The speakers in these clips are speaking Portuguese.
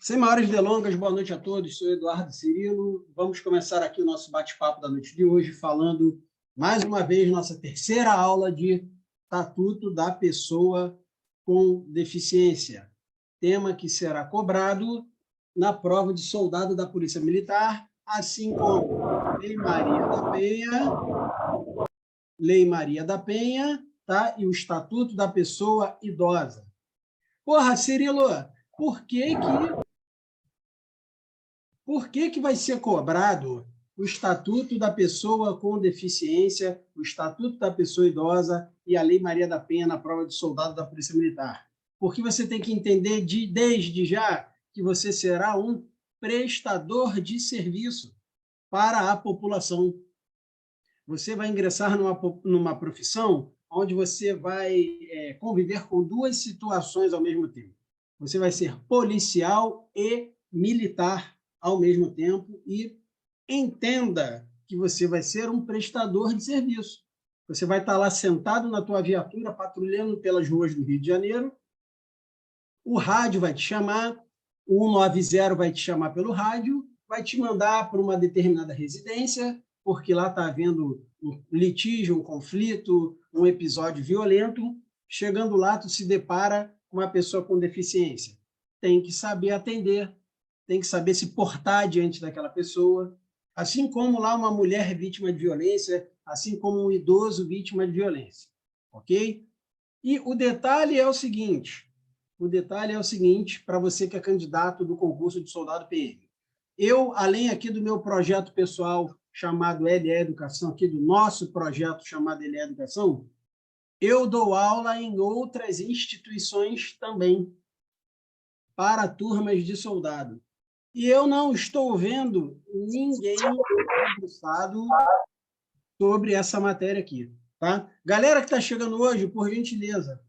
Sem maiores delongas, boa noite a todos. Sou Eduardo Cirilo. Vamos começar aqui o nosso bate-papo da noite de hoje, falando mais uma vez nossa terceira aula de Estatuto da Pessoa com Deficiência, tema que será cobrado na prova de soldado da Polícia Militar, assim como Lei Maria da Penha, tá? E o Estatuto da Pessoa Idosa. Porra, Cirilo, por que vai ser cobrado o Estatuto da Pessoa com Deficiência, o Estatuto da Pessoa Idosa e a Lei Maria da Penha na prova de soldado da Polícia Militar? Porque você tem que entender desde já que você será um prestador de serviço para a população. Você vai ingressar numa profissão onde você vai conviver com duas situações ao mesmo tempo. Você vai ser policial e militar ao mesmo tempo e entenda que você vai ser um prestador de serviço. Você vai estar lá sentado na tua viatura, patrulhando pelas ruas do Rio de Janeiro, o rádio vai te chamar, o 190 vai te chamar pelo rádio, vai te mandar para uma determinada residência, porque lá está havendo um litígio, um conflito, um episódio violento. Chegando lá, tu se depara com uma pessoa com deficiência. Tem que saber atender, tem que saber se portar diante daquela pessoa, assim como lá uma mulher vítima de violência, assim como um idoso vítima de violência, ok? E o detalhe é o seguinte, para você que é candidato do concurso de soldado PM. Eu, além aqui do meu projeto pessoal chamado LE Educação, aqui do nosso projeto chamado LE Educação, eu dou aula em outras instituições também, para turmas de soldado. E eu não estou vendo ninguém debruçado sobre essa matéria aqui. Tá? Galera que está chegando hoje, por gentileza,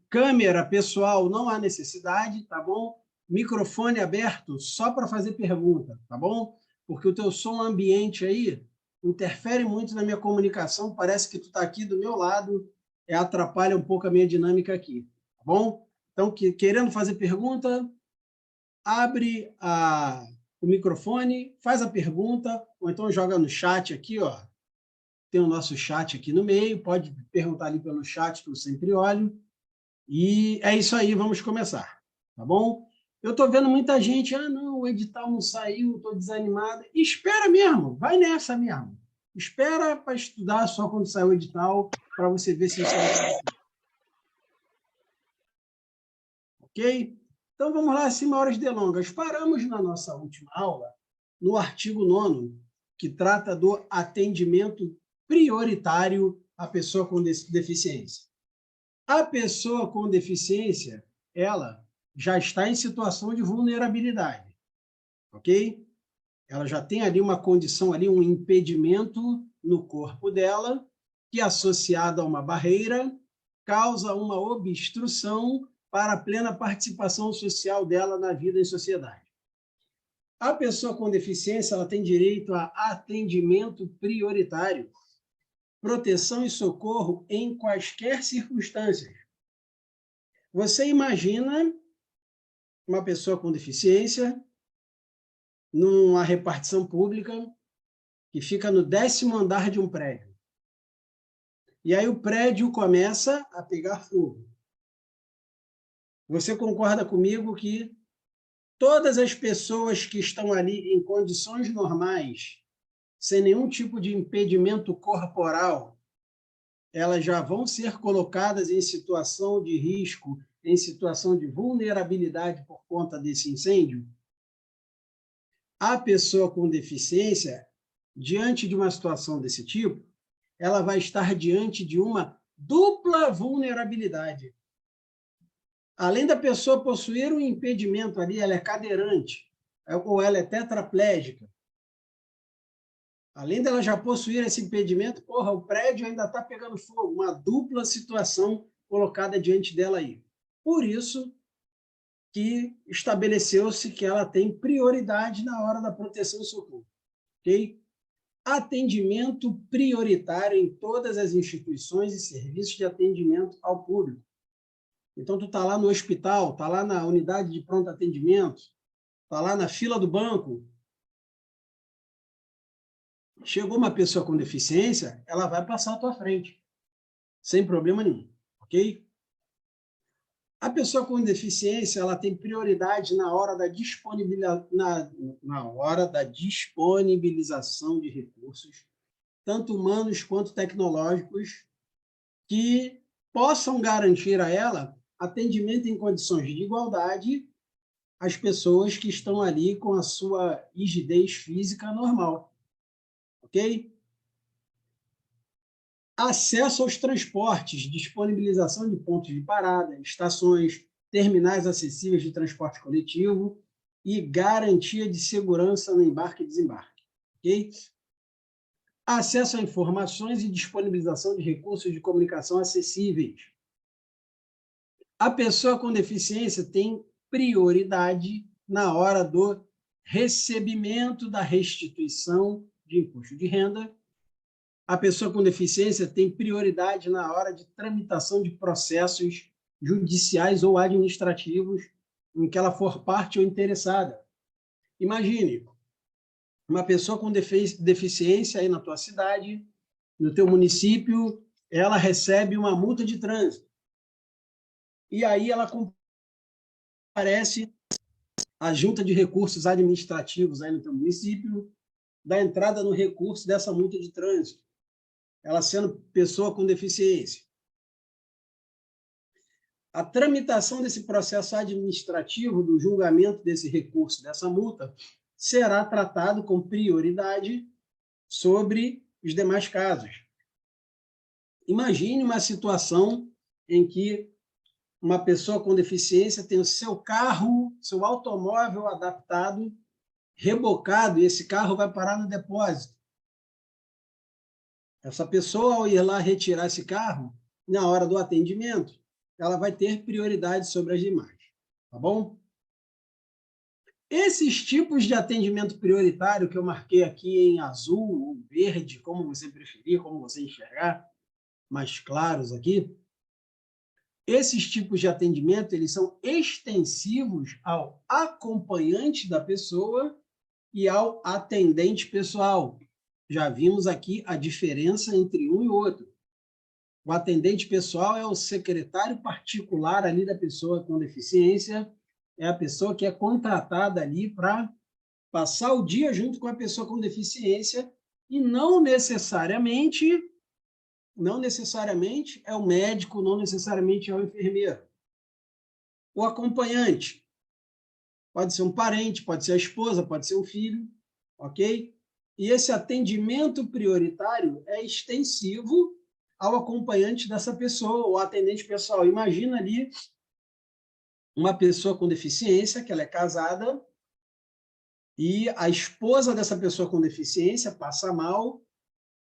câmera, pessoal, não há necessidade, tá bom? Microfone aberto só para fazer pergunta, tá bom? Porque o teu som ambiente aí interfere muito na minha comunicação, parece que tu está aqui do meu lado, atrapalha um pouco a minha dinâmica aqui, tá bom? Então, querendo fazer pergunta, abre o microfone, faz a pergunta, ou então joga no chat aqui, ó. Tem o nosso chat aqui no meio, pode perguntar ali pelo chat, que eu sempre olho. E é isso aí, vamos começar, tá bom? Eu estou vendo muita gente, não, o edital não saiu, estou desanimada. Espera mesmo, vai nessa mesmo. Espera para estudar só quando sair o edital, para você ver se isso é ok? Então, vamos lá, sem maiores delongas. Paramos na nossa última aula, no artigo 9º, que trata do atendimento prioritário à pessoa com deficiência. A pessoa com deficiência, ela já está em situação de vulnerabilidade, ok? Ela já tem ali uma condição, ali, um impedimento no corpo dela, que, associado a uma barreira, causa uma obstrução para a plena participação social dela na vida em sociedade. A pessoa com deficiência, ela tem direito a atendimento prioritário, proteção e socorro em quaisquer circunstâncias. Você imagina uma pessoa com deficiência numa repartição pública que fica no 10º andar de um prédio. E aí o prédio começa a pegar fogo. Você concorda comigo que todas as pessoas que estão ali em condições normais, sem nenhum tipo de impedimento corporal, elas já vão ser colocadas em situação de risco, em situação de vulnerabilidade por conta desse incêndio? A pessoa com deficiência, diante de uma situação desse tipo, ela vai estar diante de uma dupla vulnerabilidade. Além da pessoa possuir um impedimento ali, ela é cadeirante, ou ela é tetraplégica. Além dela já possuir esse impedimento, o prédio ainda está pegando fogo, uma dupla situação colocada diante dela aí. Por isso que estabeleceu-se que ela tem prioridade na hora da proteção e socorro. Ok? Atendimento prioritário em todas as instituições e serviços de atendimento ao público. Então, tu está lá no hospital, está lá na unidade de pronto atendimento, está lá na fila do banco, chegou uma pessoa com deficiência, ela vai passar à tua frente, sem problema nenhum, ok? A pessoa com deficiência, ela tem prioridade na hora da disponibilização de recursos, tanto humanos quanto tecnológicos, que possam garantir a ela atendimento em condições de igualdade às pessoas que estão ali com a sua rigidez física normal, ok? Acesso aos transportes, disponibilização de pontos de parada, estações, terminais acessíveis de transporte coletivo e garantia de segurança no embarque e desembarque, ok? Acesso a informações e disponibilização de recursos de comunicação acessíveis. A pessoa com deficiência tem prioridade na hora do recebimento da restituição de imposto de renda. A pessoa com deficiência tem prioridade na hora de tramitação de processos judiciais ou administrativos em que ela for parte ou interessada. Imagine, uma pessoa com deficiência aí na tua cidade, no teu município, ela recebe uma multa de trânsito. E aí ela comparece à junta de recursos administrativos aí no teu município, da entrada no recurso dessa multa de trânsito, ela sendo pessoa com deficiência. A tramitação desse processo administrativo, do julgamento desse recurso, dessa multa, será tratado com prioridade sobre os demais casos. Imagine uma situação em que uma pessoa com deficiência tem o seu carro, seu automóvel adaptado, rebocado, e esse carro vai parar no depósito. Essa pessoa, ao ir lá retirar esse carro, na hora do atendimento, ela vai ter prioridade sobre as demais, tá bom? Esses tipos de atendimento prioritário que eu marquei aqui em azul ou verde, como você preferir, como você enxergar, mais claros aqui, esses tipos de atendimento, eles são extensivos ao acompanhante da pessoa e ao atendente pessoal. Já vimos aqui a diferença entre um e outro. O atendente pessoal é o secretário particular ali da pessoa com deficiência, é a pessoa que é contratada ali para passar o dia junto com a pessoa com deficiência e não necessariamente é o médico, não necessariamente é o enfermeiro. O acompanhante pode ser um parente, pode ser a esposa, pode ser um filho, ok? E esse atendimento prioritário é extensivo ao acompanhante dessa pessoa, o atendente pessoal. Imagina ali uma pessoa com deficiência, que ela é casada, e a esposa dessa pessoa com deficiência passa mal,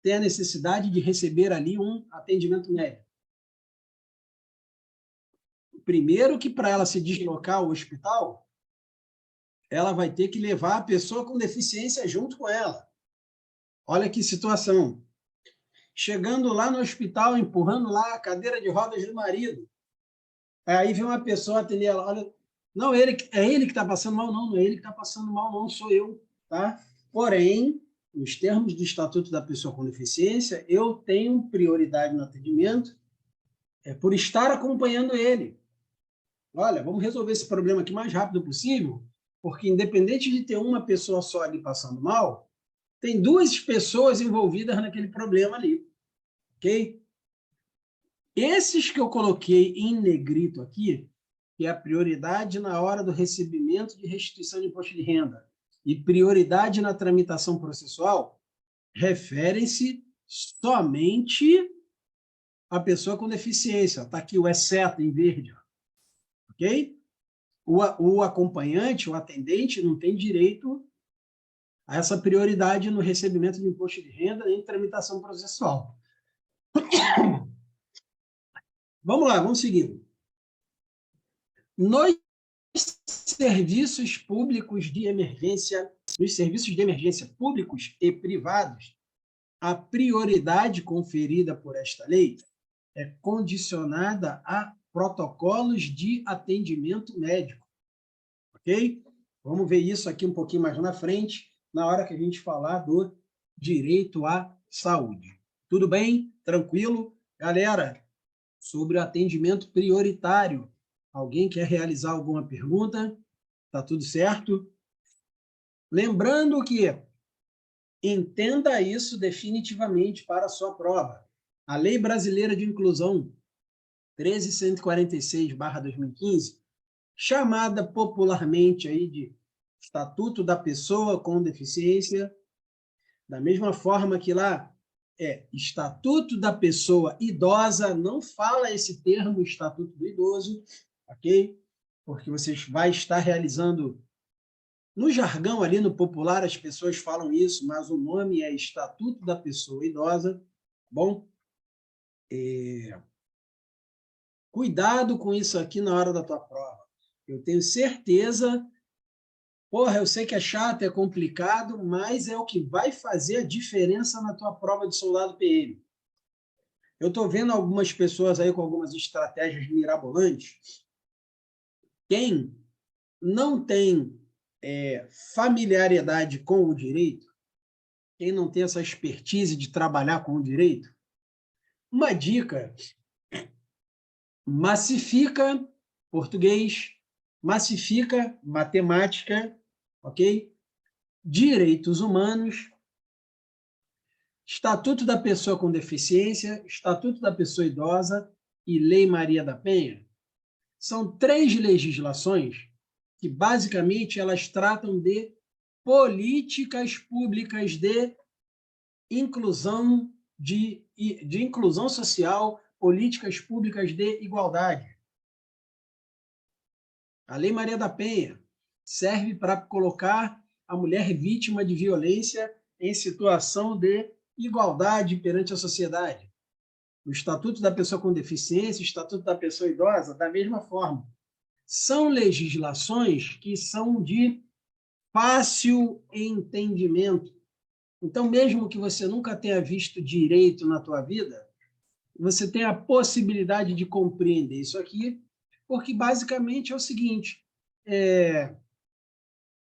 tem a necessidade de receber ali um atendimento médico. Primeiro que para ela se deslocar ao hospital, ela vai ter que levar a pessoa com deficiência junto com ela. Olha que situação. Chegando lá no hospital, empurrando lá a cadeira de rodas do marido. Aí vem uma pessoa atender ela, olha, não, é ele que está passando mal, não é ele que está passando mal, não, sou eu, tá? Porém, nos termos do Estatuto da Pessoa com Deficiência, eu tenho prioridade no atendimento por estar acompanhando ele. Olha, vamos resolver esse problema aqui o mais rápido possível, porque independente de ter uma pessoa só ali passando mal, tem duas pessoas envolvidas naquele problema ali, ok? Esses que eu coloquei em negrito aqui, que é a prioridade na hora do recebimento de restituição de imposto de renda e prioridade na tramitação processual, referem-se somente à pessoa com deficiência. Está aqui o exceto em verde, ok? O acompanhante, o atendente, não tem direito a essa prioridade no recebimento de imposto de renda e em tramitação processual. Vamos lá, vamos seguindo. Nos serviços públicos de emergência, públicos e privados, a prioridade conferida por esta lei é condicionada a protocolos de atendimento médico, ok? Vamos ver isso aqui um pouquinho mais na frente, na hora que a gente falar do direito à saúde. Tudo bem? Tranquilo? Galera, sobre o atendimento prioritário, alguém quer realizar alguma pergunta? Tá tudo certo? Lembrando que entenda isso definitivamente para a sua prova. A Lei Brasileira de Inclusão 13.146/2015, chamada popularmente aí de Estatuto da Pessoa com Deficiência, da mesma forma que lá é Estatuto da Pessoa Idosa, não fala esse termo Estatuto do Idoso, ok? Porque você vai estar realizando, no jargão ali, no popular, as pessoas falam isso, mas o nome é Estatuto da Pessoa Idosa, bom? Cuidado com isso aqui na hora da tua prova. Eu tenho certeza, porra, eu sei que é chato, é complicado, mas é o que vai fazer a diferença na tua prova de soldado PM. Eu estou vendo algumas pessoas aí com algumas estratégias mirabolantes. Quem não tem familiaridade com o direito, quem não tem essa expertise de trabalhar com o direito, uma dica: massifica português, massifica matemática, ok? Direitos humanos, Estatuto da Pessoa com Deficiência, Estatuto da Pessoa Idosa e Lei Maria da Penha. São 3 legislações que, basicamente, elas tratam de políticas públicas de inclusão, de inclusão social, políticas públicas de igualdade. A Lei Maria da Penha serve para colocar a mulher vítima de violência em situação de igualdade perante a sociedade. O Estatuto da Pessoa com Deficiência, o Estatuto da Pessoa Idosa, da mesma forma. São legislações que são de fácil entendimento. Então, mesmo que você nunca tenha visto direito na tua vida, você tem a possibilidade de compreender isso aqui, porque basicamente é o seguinte: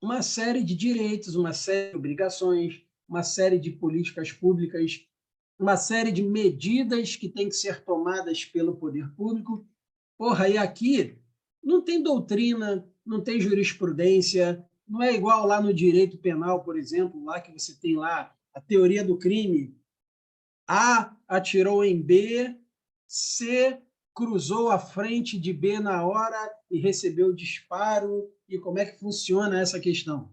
uma série de direitos, uma série de obrigações, uma série de políticas públicas, uma série de medidas que têm que ser tomadas pelo poder público. Porra, e aqui não tem doutrina, não tem jurisprudência, não é igual lá no direito penal, por exemplo, lá que você tem lá a teoria do crime. A atirou em B, C cruzou a frente de B na hora e recebeu o disparo. E como é que funciona essa questão?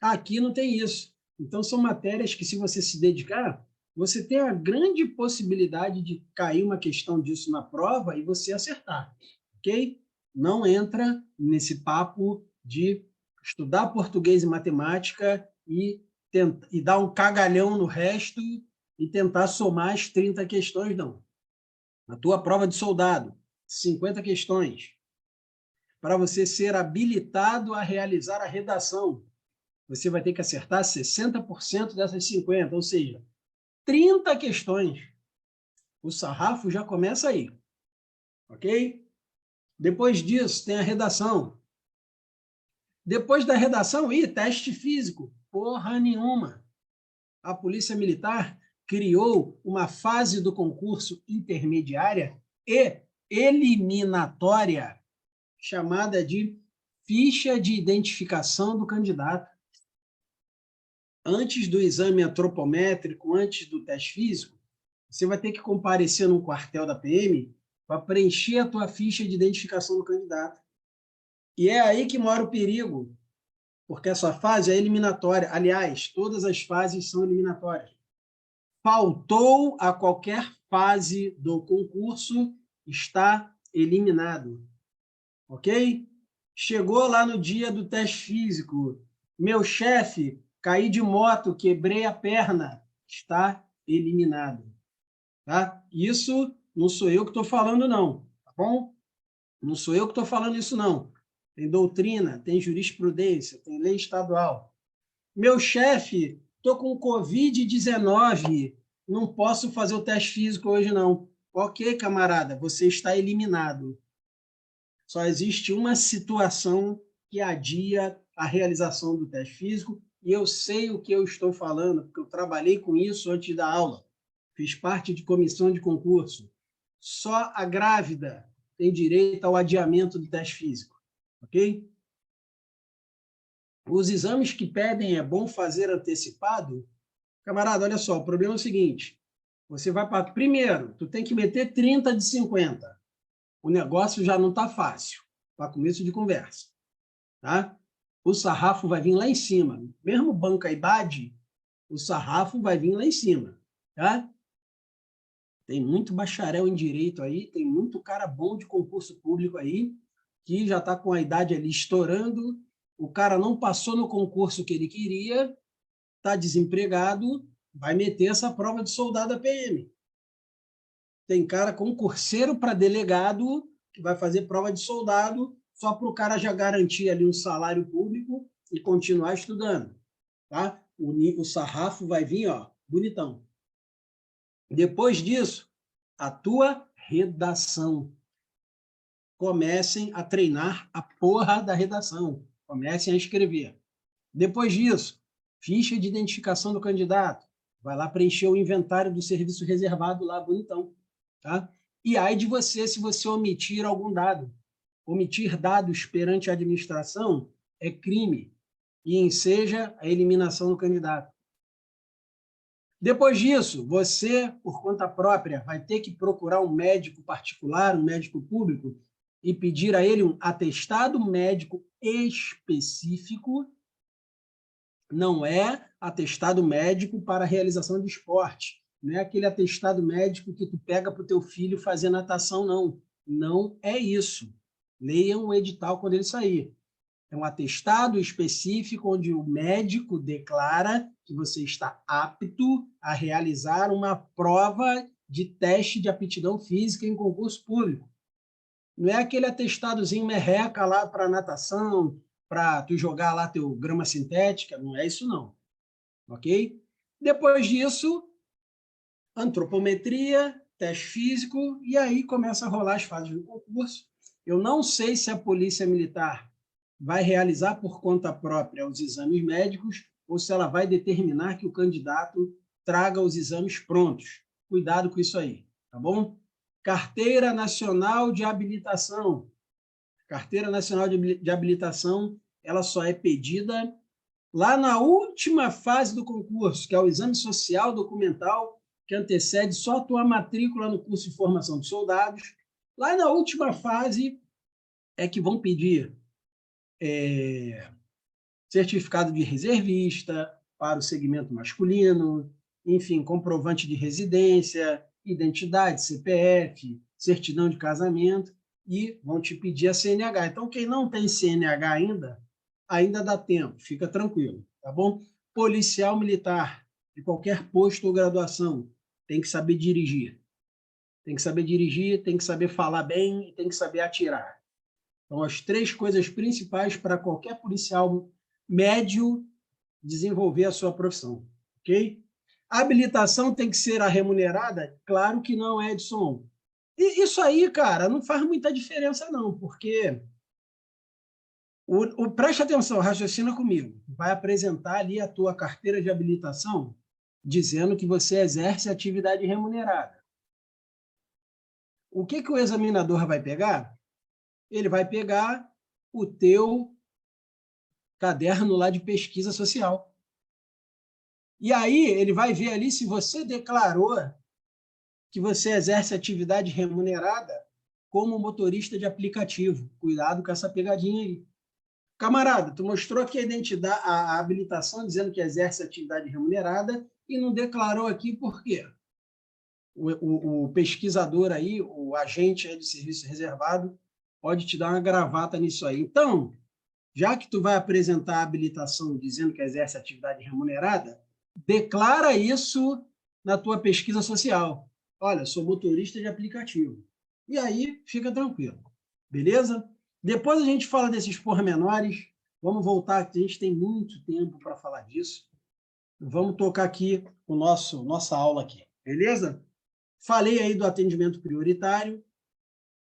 Aqui não tem isso. Então, são matérias que, se você se dedicar, você tem a grande possibilidade de cair uma questão disso na prova e você acertar, ok? Não entra nesse papo de estudar português e matemática e dar um cagalhão no resto e tentar somar as 30 questões, não. Na tua prova de soldado, 50 questões. Para você ser habilitado a realizar a redação, você vai ter que acertar 60% dessas 50, ou seja, 30 questões. O sarrafo já começa aí, ok? Depois disso, tem a redação. Depois da redação, teste físico. Porra nenhuma. A Polícia Militar criou uma fase do concurso intermediária e eliminatória, chamada de ficha de identificação do candidato. Antes do exame antropométrico, antes do teste físico, você vai ter que comparecer num quartel da PM para preencher a tua ficha de identificação do candidato. E é aí que mora o perigo, porque essa fase é eliminatória. Aliás, todas as fases são eliminatórias. Faltou a qualquer fase do concurso, está eliminado. Ok? Chegou lá no dia do teste físico. Meu chefe, caí de moto, quebrei a perna. Está eliminado. Tá? Isso não sou eu que estou falando, não. Tá bom? Não sou eu que estou falando isso, não. Tem doutrina, tem jurisprudência, tem lei estadual. Meu chefe, estou com Covid-19, não posso fazer o teste físico hoje, não. Ok, camarada, você está eliminado. Só existe uma situação que adia a realização do teste físico, e eu sei o que eu estou falando, porque eu trabalhei com isso antes da aula, fiz parte de comissão de concurso. Só a grávida tem direito ao adiamento do teste físico, ok? Os exames que pedem é bom fazer antecipado? Camarada, olha só, o problema é o seguinte, você vai para... Primeiro, tu tem que meter 30 de 50. O negócio já não está fácil, para começo de conversa. Tá? O sarrafo vai vir lá em cima. Mesmo banca IBAD, o sarrafo vai vir lá em cima. Tá? Tem muito bacharel em direito aí, tem muito cara bom de concurso público aí, que já está com a idade ali estourando, o cara não passou no concurso que ele queria, está desempregado, vai meter essa prova de soldado da PM. Tem cara concurseiro para delegado que vai fazer prova de soldado só para o cara já garantir ali um salário público e continuar estudando. Tá? O sarrafo vai vir, ó, bonitão. Depois disso, a tua redação. Comecem a treinar a porra da redação. Comecem a escrever. Depois disso, ficha de identificação do candidato. Vai lá preencher o inventário do serviço reservado lá, bonitão. Tá? E aí de você, se você omitir algum dado. Omitir dados perante a administração é crime e enseja a eliminação do candidato. Depois disso, você, por conta própria, vai ter que procurar um médico particular, um médico público, e pedir a ele um atestado médico específico. Não é atestado médico para a realização de esporte. Não é aquele atestado médico que tu pega para o teu filho fazer natação, não. Não é isso. Leiam o edital quando ele sair. É um atestado específico onde o médico declara que você está apto a realizar uma prova de teste de aptidão física em concurso público. Não é aquele atestadozinho merreca lá para natação, para tu jogar lá teu grama sintética, não é isso não. Ok? Depois disso, antropometria, teste físico, e aí começa a rolar as fases do concurso. Eu não sei se a Polícia Militar vai realizar por conta própria os exames médicos ou se ela vai determinar que o candidato traga os exames prontos. Cuidado com isso aí, tá bom? Carteira Nacional de Habilitação. Carteira Nacional de Habilitação, ela só é pedida lá na última fase do concurso, que é o exame social documental, que antecede só a tua matrícula no curso de formação de soldados. Lá na última fase é que vão pedir certificado de reservista para o segmento masculino, enfim, comprovante de residência, identidade, CPF, certidão de casamento, e vão te pedir a CNH. Então, quem não tem CNH ainda dá tempo, fica tranquilo, tá bom? Policial militar, de qualquer posto ou graduação, tem que saber dirigir. Tem que saber dirigir, tem que saber falar bem e tem que saber atirar. Então, as 3 coisas principais para qualquer policial médio desenvolver a sua profissão, ok? A habilitação tem que ser a remunerada? Claro que não, Edson. E isso aí, cara, não faz muita diferença não, porque preste atenção, raciocina comigo. Vai apresentar ali a tua carteira de habilitação dizendo que você exerce atividade remunerada. O que o examinador vai pegar? Ele vai pegar o teu caderno lá de pesquisa social. E aí ele vai ver ali se você declarou que você exerce atividade remunerada como motorista de aplicativo. Cuidado com essa pegadinha aí. Camarada, tu mostrou aqui a identidade, a habilitação dizendo que exerce atividade remunerada e não declarou aqui por quê? O pesquisador aí, o agente aí de serviço reservado, pode te dar uma gravata nisso aí. Então, já que tu vai apresentar a habilitação dizendo que exerce atividade remunerada, declara isso na tua pesquisa social. Olha, sou motorista de aplicativo. E aí, fica tranquilo. Beleza? Depois a gente fala desses pormenores. Vamos voltar, que a gente tem muito tempo para falar disso. Vamos tocar aqui nossa aula aqui. Beleza? Falei aí do atendimento prioritário.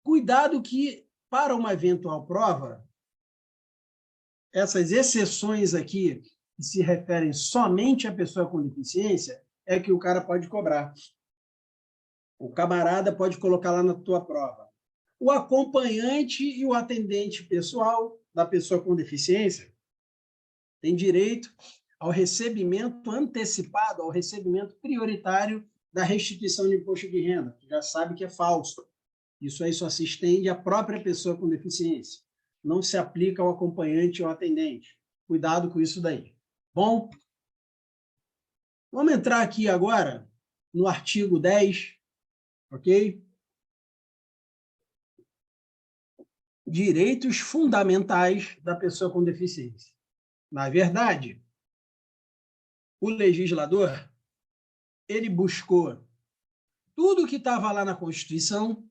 Cuidado que, para uma eventual prova, essas exceções aqui, que se referem somente à pessoa com deficiência, é que o cara pode cobrar. O camarada pode colocar lá na tua prova. O acompanhante e o atendente pessoal da pessoa com deficiência tem direito ao recebimento antecipado, ao recebimento prioritário da restituição de imposto de renda. Já sabe que é falso. Isso aí só se estende à própria pessoa com deficiência. Não se aplica ao acompanhante ou atendente. Cuidado com isso daí. Bom, vamos entrar aqui agora no artigo 10, ok? Direitos fundamentais da pessoa com deficiência. Na verdade, o legislador, ele buscou tudo que estava lá na Constituição,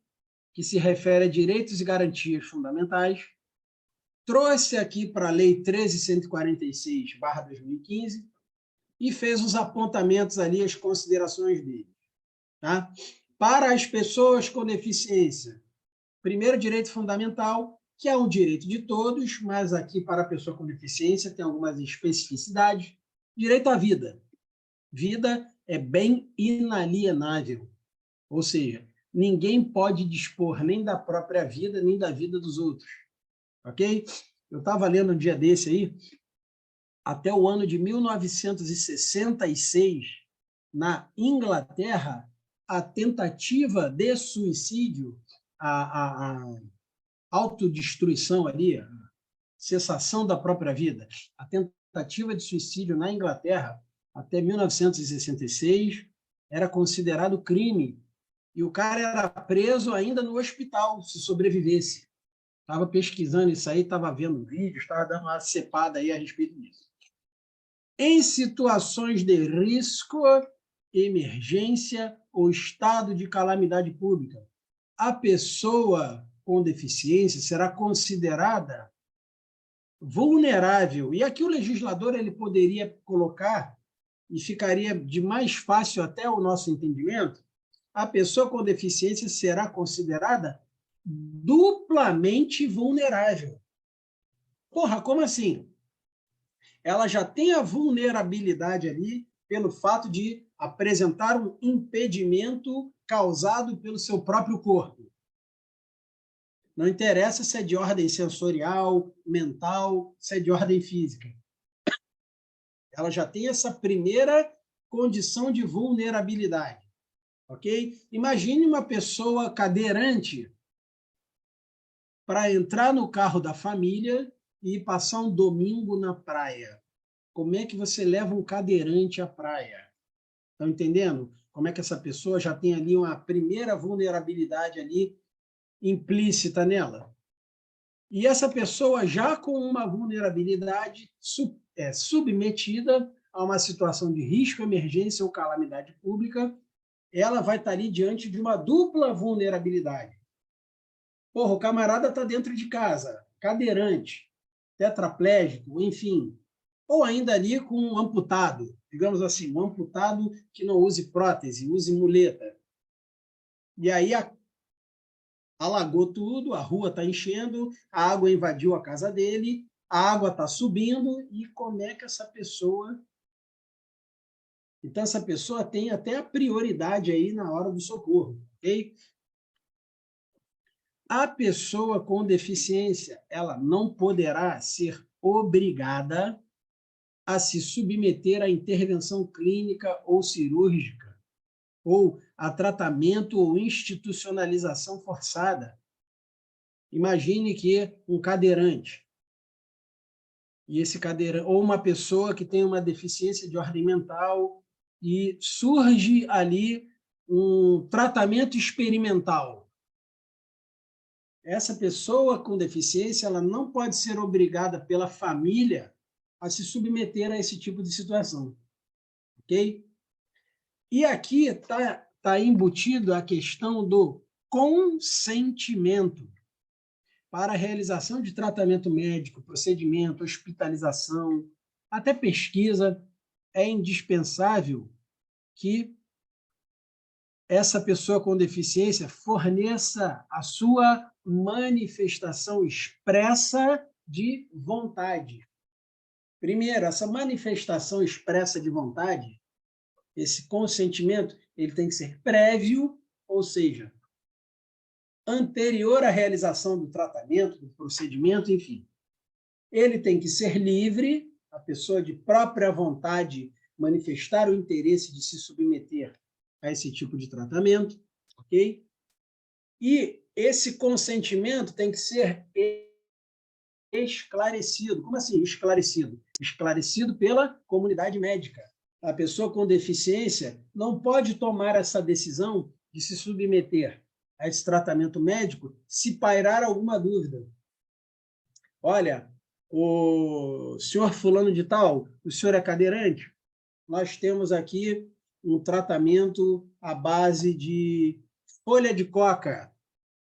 que se refere a direitos e garantias fundamentais, trouxe aqui para a Lei 13.146/2015 e fez os apontamentos ali, as considerações dele. Tá? Para as pessoas com deficiência, primeiro direito fundamental, que é um direito de todos, mas aqui para a pessoa com deficiência tem algumas especificidades. Direito à vida. Vida é bem inalienável, ou seja, ninguém pode dispor nem da própria vida, nem da vida dos outros. Ok? Eu estava lendo um dia desse aí, até o ano de 1966, na Inglaterra, a tentativa de suicídio, a autodestruição ali, a cessação da própria vida, a tentativa de suicídio na Inglaterra, até 1966, era considerado crime. E o cara era preso ainda no hospital, se sobrevivesse. Estava pesquisando isso aí, estava vendo vídeos, estava dando uma cepada aí a respeito disso. Em situações de risco, emergência ou estado de calamidade pública, a pessoa com deficiência será considerada vulnerável. E aqui o legislador ele poderia colocar, e ficaria de mais fácil até o nosso entendimento, a pessoa com deficiência será considerada duplamente vulnerável. Porra, como assim? Ela já tem a vulnerabilidade ali pelo fato de apresentar um impedimento causado pelo seu próprio corpo. Não interessa se é de ordem sensorial, mental, se é de ordem física. Ela já tem essa primeira condição de vulnerabilidade. Ok? Imagine uma pessoa cadeirante para entrar no carro da família e passar um domingo na praia. Como é que você leva um cadeirante à praia? Estão entendendo? Como é que essa pessoa já tem ali uma primeira vulnerabilidade ali implícita nela? E essa pessoa já com uma vulnerabilidade submetida a uma situação de risco, emergência ou calamidade pública, ela vai estar ali diante de uma dupla vulnerabilidade. Porra, o camarada está dentro de casa, cadeirante, tetraplégico, enfim, ou ainda ali com um amputado, digamos assim, um amputado que não use prótese, use muleta. E aí alagou tudo, a rua está enchendo, a água invadiu a casa dele, a água está subindo, e como é que essa pessoa... Então, essa pessoa tem até a prioridade aí na hora do socorro, ok? A pessoa com deficiência, ela não poderá ser obrigada a se submeter à intervenção clínica ou cirúrgica, ou a tratamento ou institucionalização forçada. Imagine que um cadeirante, e esse cadeirante, ou uma pessoa que tem uma deficiência de ordem mental e surge ali um tratamento experimental. Essa pessoa com deficiência, ela não pode ser obrigada pela família a se submeter a esse tipo de situação. Ok? E aqui está embutido a questão do consentimento para a realização de tratamento médico, procedimento, hospitalização, até pesquisa. É indispensável que essa pessoa com deficiência forneça a sua manifestação expressa de vontade. Primeiro, essa manifestação expressa de vontade, esse consentimento, ele tem que ser prévio, ou seja, anterior à realização do tratamento, do procedimento, enfim. Ele tem que ser livre, a pessoa de própria vontade manifestar o interesse de se submeter a esse tipo de tratamento, ok? E esse consentimento tem que ser esclarecido. Como assim esclarecido? Esclarecido pela comunidade médica. A pessoa com deficiência não pode tomar essa decisão de se submeter a esse tratamento médico se pairar alguma dúvida. Olha, o senhor fulano de tal, o senhor é cadeirante? Nós temos aqui um tratamento à base de folha de coca,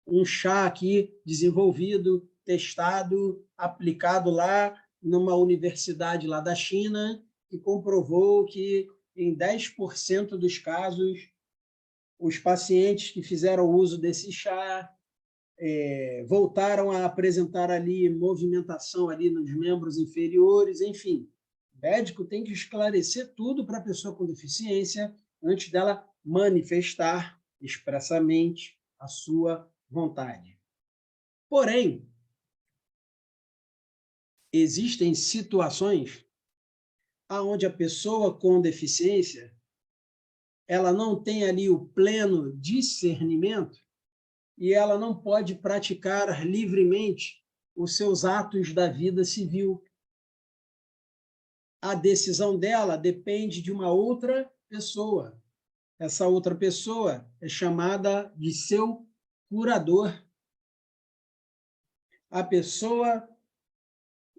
um chá aqui desenvolvido, testado, aplicado lá numa universidade lá da China, que comprovou que em 10% dos casos, os pacientes que fizeram uso desse chá voltaram a apresentar ali movimentação ali nos membros inferiores, enfim. O médico tem que esclarecer tudo para a pessoa com deficiência antes dela manifestar expressamente a sua vontade. Porém, existem situações onde a pessoa com deficiência ela não tem ali o pleno discernimento e ela não pode praticar livremente os seus atos da vida civil. A decisão dela depende de uma outra pessoa. Essa outra pessoa é chamada de seu curador. A pessoa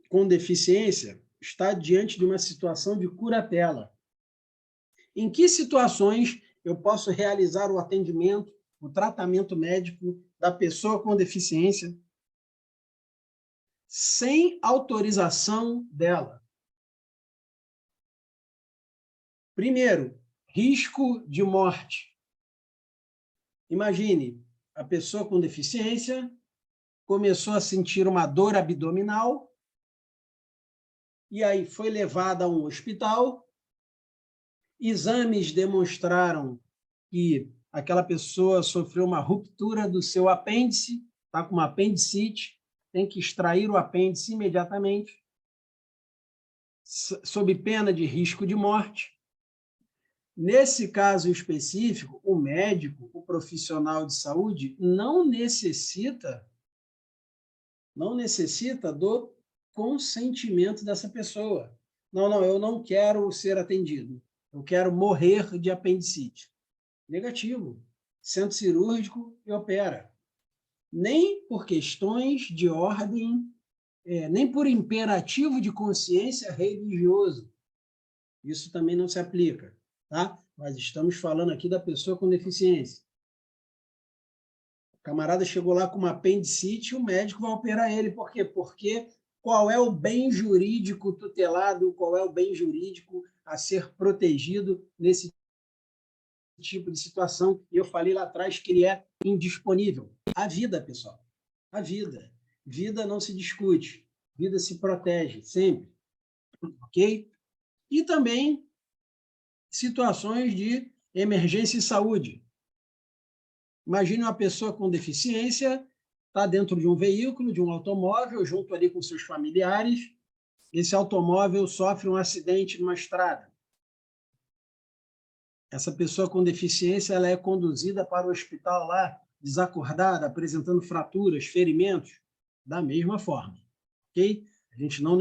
com deficiência está diante de uma situação de curatela. Em que situações eu posso realizar o atendimento, o tratamento médico da pessoa com deficiência sem autorização dela? Primeiro, risco de morte. Imagine, a pessoa com deficiência começou a sentir uma dor abdominal e aí foi levada a um hospital. Exames demonstraram que aquela pessoa sofreu uma ruptura do seu apêndice, está com uma apendicite, tem que extrair o apêndice imediatamente, sob pena de risco de morte. Nesse caso específico, o médico, o profissional de saúde, não necessita do consentimento dessa pessoa. Não, eu não quero ser atendido. Eu quero morrer de apendicite. Negativo. Centro cirúrgico e opera. Nem por questões de ordem, nem por imperativo de consciência religioso. Isso também não se aplica, tá? Mas estamos falando aqui da pessoa com deficiência. O camarada chegou lá com uma apendicite, o médico vai operar ele. Por quê? Porque qual é o bem jurídico tutelado, qual é o bem jurídico a ser protegido nesse tipo de situação? E eu falei lá atrás que ele é indisponível. A vida, pessoal. A vida. Vida não se discute. Vida se protege, sempre. Ok? E também situações de emergência em saúde. Imagine uma pessoa com deficiência, está dentro de um veículo, de um automóvel, junto ali com seus familiares. Esse automóvel sofre um acidente numa estrada. Essa pessoa com deficiência ela é conduzida para o hospital lá, desacordada, apresentando fraturas, ferimentos, da mesma forma. Ok? A gente não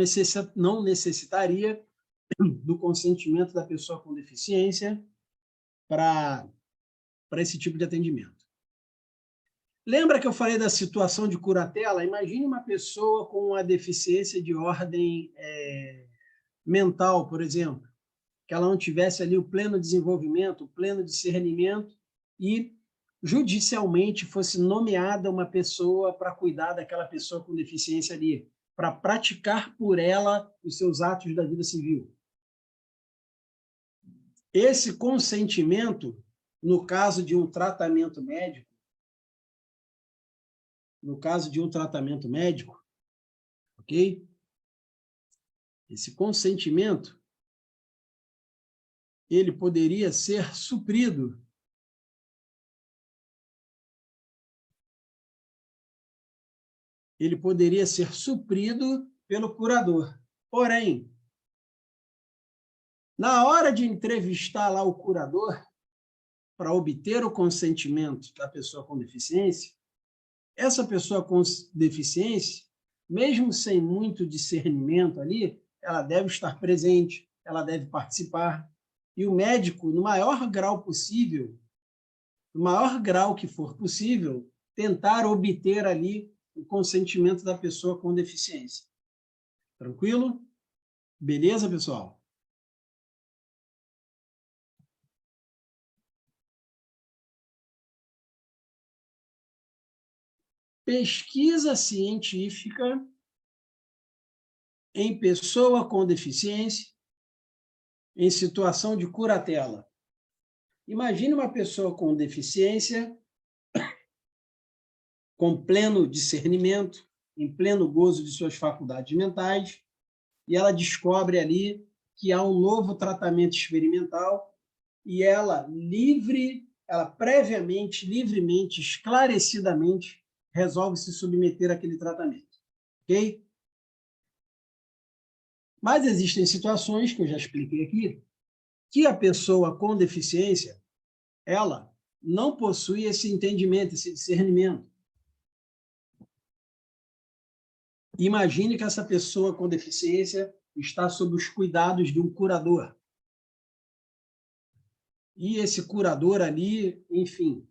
necessitaria do consentimento da pessoa com deficiência para esse tipo de atendimento. Lembra que eu falei da situação de curatela? Imagine uma pessoa com uma deficiência de ordem mental, por exemplo, que ela não tivesse ali o pleno desenvolvimento, o pleno discernimento e judicialmente fosse nomeada uma pessoa para cuidar daquela pessoa com deficiência ali, para praticar por ela os seus atos da vida civil. Esse consentimento, no caso de um tratamento médico, ok? Esse consentimento, ele poderia ser suprido pelo curador. Porém, na hora de entrevistar lá o curador, para obter o consentimento da pessoa com deficiência, essa pessoa com deficiência, mesmo sem muito discernimento ali, ela deve estar presente, ela deve participar. E o médico, no maior grau possível, no maior grau que for possível, tentar obter ali o consentimento da pessoa com deficiência. Tranquilo? Beleza, pessoal? Pesquisa científica em pessoa com deficiência em situação de curatela. Imagine uma pessoa com deficiência, com pleno discernimento, em pleno gozo de suas faculdades mentais, e ela descobre ali que há um novo tratamento experimental e ela previamente, livremente, esclarecidamente, resolve se submeter àquele tratamento. Ok? Mas existem situações, que eu já expliquei aqui, que a pessoa com deficiência, ela não possui esse entendimento, esse discernimento. Imagine que essa pessoa com deficiência está sob os cuidados de um curador. E esse curador ali, enfim,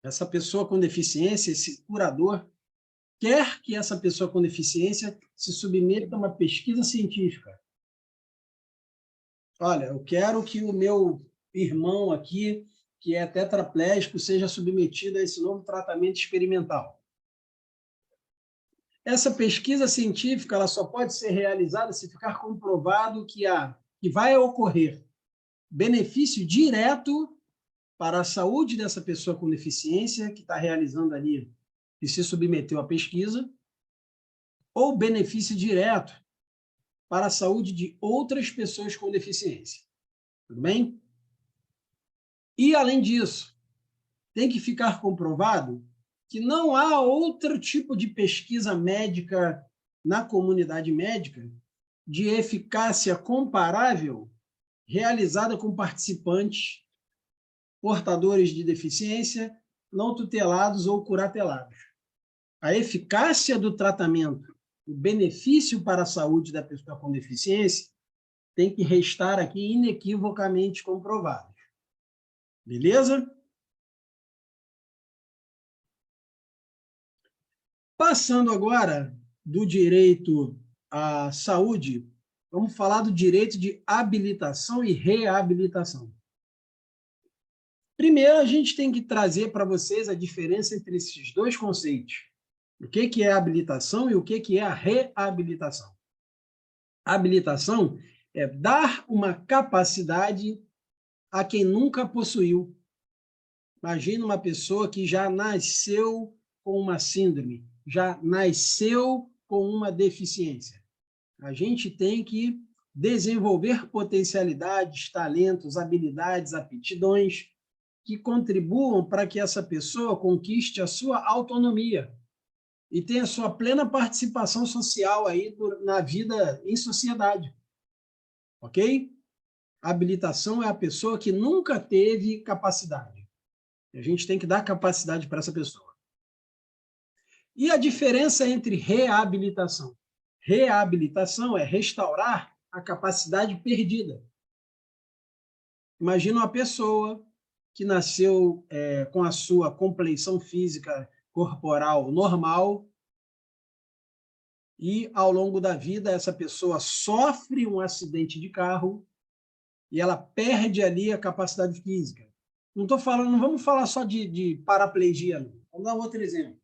essa pessoa com deficiência, esse curador, quer que essa pessoa com deficiência se submeta a uma pesquisa científica. Olha, eu quero que o meu irmão aqui, que é tetraplégico, seja submetido a esse novo tratamento experimental. Essa pesquisa científica ela só pode ser realizada se ficar comprovado que vai ocorrer benefício direto para a saúde dessa pessoa com deficiência que está realizando ali, que se submeteu à pesquisa, ou benefício direto para a saúde de outras pessoas com deficiência. Tudo bem? E, além disso, tem que ficar comprovado que não há outro tipo de pesquisa médica na comunidade médica de eficácia comparável realizada com participantes portadores de deficiência, não tutelados ou curatelados. A eficácia do tratamento, o benefício para a saúde da pessoa com deficiência, tem que restar aqui inequivocamente comprovado. Beleza? Passando agora do direito à saúde, vamos falar do direito de habilitação e reabilitação. Primeiro, a gente tem que trazer para vocês a diferença entre esses dois conceitos. O que é a habilitação e o que é a reabilitação. A habilitação é dar uma capacidade a quem nunca possuiu. Imagina uma pessoa que já nasceu com uma síndrome, já nasceu com uma deficiência. A gente tem que desenvolver potencialidades, talentos, habilidades, aptidões que contribuam para que essa pessoa conquiste a sua autonomia e tenha sua plena participação social aí na vida em sociedade. Ok? A habilitação é a pessoa que nunca teve capacidade. A gente tem que dar capacidade para essa pessoa. E a diferença entre reabilitação? Reabilitação é restaurar a capacidade perdida. Imagina uma pessoa que nasceu com a sua compleição física corporal normal e, ao longo da vida, essa pessoa sofre um acidente de carro e ela perde ali a capacidade física. Não vamos falar só de paraplegia, não. Vamos dar um outro exemplo.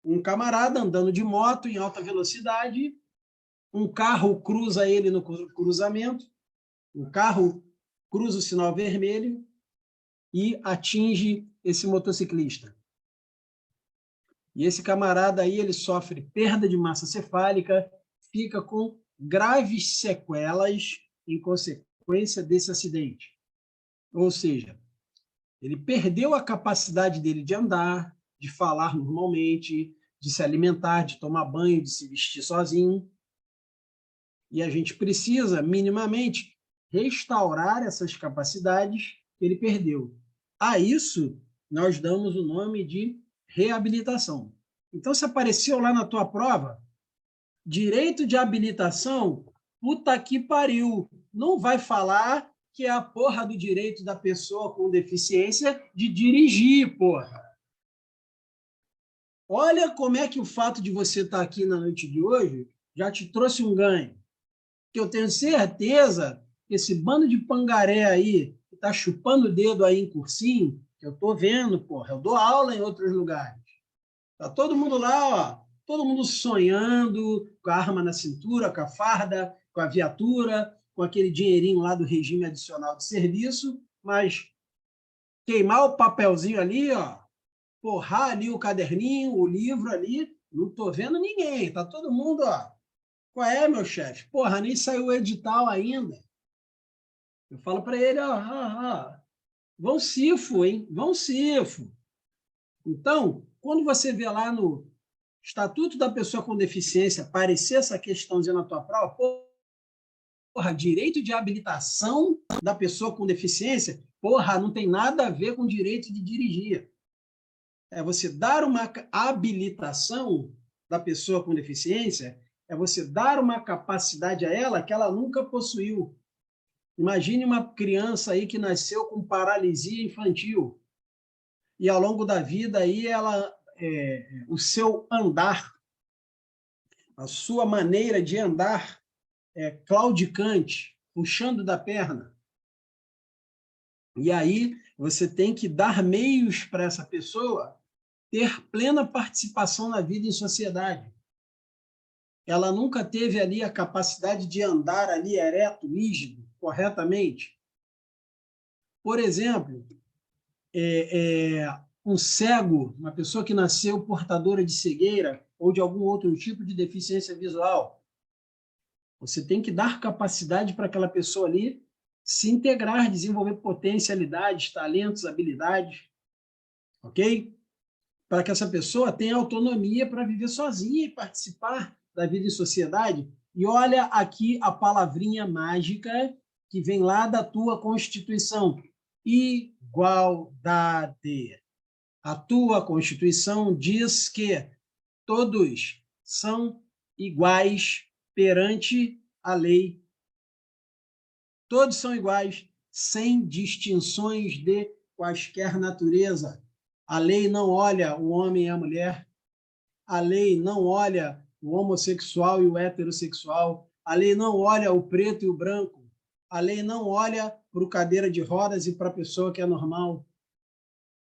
Um camarada andando de moto em alta velocidade, um carro cruza ele no cruzamento, o carro cruza o sinal vermelho e atinge esse motociclista. E esse camarada aí, ele sofre perda de massa cefálica, fica com graves sequelas em consequência desse acidente. Ou seja, ele perdeu a capacidade dele de andar, de falar normalmente, de se alimentar, de tomar banho, de se vestir sozinho. E a gente precisa, minimamente, restaurar essas capacidades que ele perdeu. A isso, nós damos o nome de reabilitação. Então, se apareceu lá na tua prova, direito de habilitação, puta que pariu, não vai falar que é a porra do direito da pessoa com deficiência de dirigir, porra. Olha como é que o fato de você estar aqui na noite de hoje já te trouxe um ganho. Que eu tenho certeza que esse bando de pangaré aí, que está chupando o dedo aí em cursinho, que eu estou vendo, porra, eu dou aula em outros lugares. Tá todo mundo lá, ó, todo mundo sonhando, com a arma na cintura, com a farda, com a viatura, com aquele dinheirinho lá do regime adicional de serviço, mas queimar o papelzinho ali, ó, porrar ali o caderninho, o livro ali, não estou vendo ninguém, tá todo mundo, ó. Qual é, meu chefe? Porra, nem saiu o edital ainda. Eu falo para ele, ó, vão cifo, hein? Vão cifo. Então, quando você vê lá no Estatuto da Pessoa com Deficiência aparecer essa questãozinha na tua prova, porra, direito de habilitação da pessoa com deficiência, porra, não tem nada a ver com direito de dirigir. É você dar uma habilitação da pessoa com deficiência, é você dar uma capacidade a ela que ela nunca possuiu. Imagine uma criança aí que nasceu com paralisia infantil e ao longo da vida aí o seu andar, a sua maneira de andar é claudicante, puxando da perna. E aí você tem que dar meios para essa pessoa ter plena participação na vida em sociedade. Ela nunca teve ali a capacidade de andar ali ereto, rígido, corretamente. Por exemplo, um cego, uma pessoa que nasceu portadora de cegueira ou de algum outro tipo de deficiência visual, você tem que dar capacidade para aquela pessoa ali se integrar, desenvolver potencialidades, talentos, habilidades, ok? Para que essa pessoa tenha autonomia para viver sozinha e participar da vida em sociedade. E olha aqui a palavrinha mágica que vem lá da tua Constituição: igualdade. A tua Constituição diz que todos são iguais perante a lei. Todos são iguais, sem distinções de quaisquer natureza. A lei não olha o homem e a mulher. A lei não olha o homossexual e o heterossexual. A lei não olha o preto e o branco. A lei não olha para o cadeira de rodas e para a pessoa que é normal.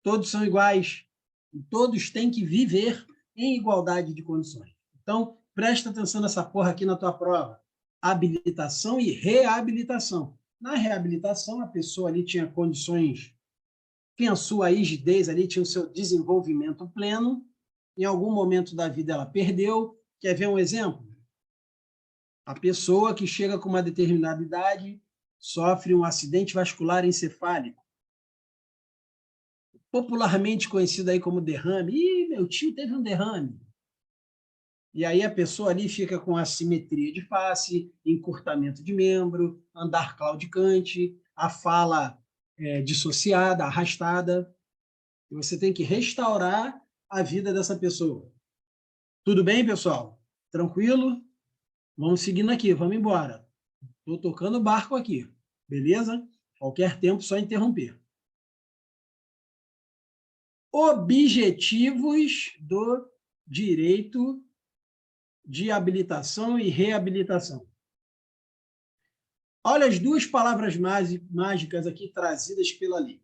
Todos são iguais e todos têm que viver em igualdade de condições. Então, presta atenção nessa porra aqui na tua prova. Habilitação e reabilitação. Na reabilitação, a pessoa ali tinha condições, tinha a sua rigidez ali, tinha o seu desenvolvimento pleno. Em algum momento da vida ela perdeu. Quer ver um exemplo? A pessoa que chega com uma determinada idade sofre um acidente vascular encefálico, popularmente conhecido aí como derrame. Ih, meu tio teve um derrame. E aí a pessoa ali fica com assimetria de face, encurtamento de membro, andar claudicante, a fala dissociada, arrastada. E você tem que restaurar a vida dessa pessoa. Tudo bem, pessoal? Tranquilo? Vamos seguindo aqui, vamos embora. Estou tocando o barco aqui, beleza? Qualquer tempo, só interromper. Objetivos do direito de habilitação e reabilitação. Olha as duas palavras mágicas aqui trazidas pela lei.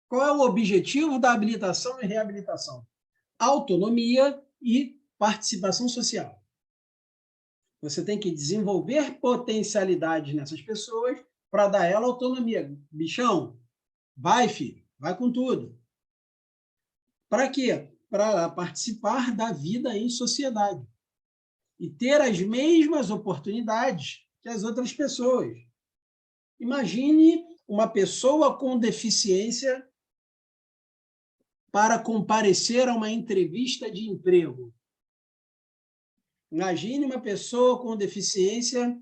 Qual é o objetivo da habilitação e reabilitação? Autonomia e participação social. Você tem que desenvolver potencialidades nessas pessoas para dar ela autonomia. Bichão, vai, filho, vai com tudo. Para quê? Para participar da vida em sociedade. e ter as mesmas oportunidades que as outras pessoas. Imagine uma pessoa com deficiência para comparecer a uma entrevista de emprego. Imagine uma pessoa com deficiência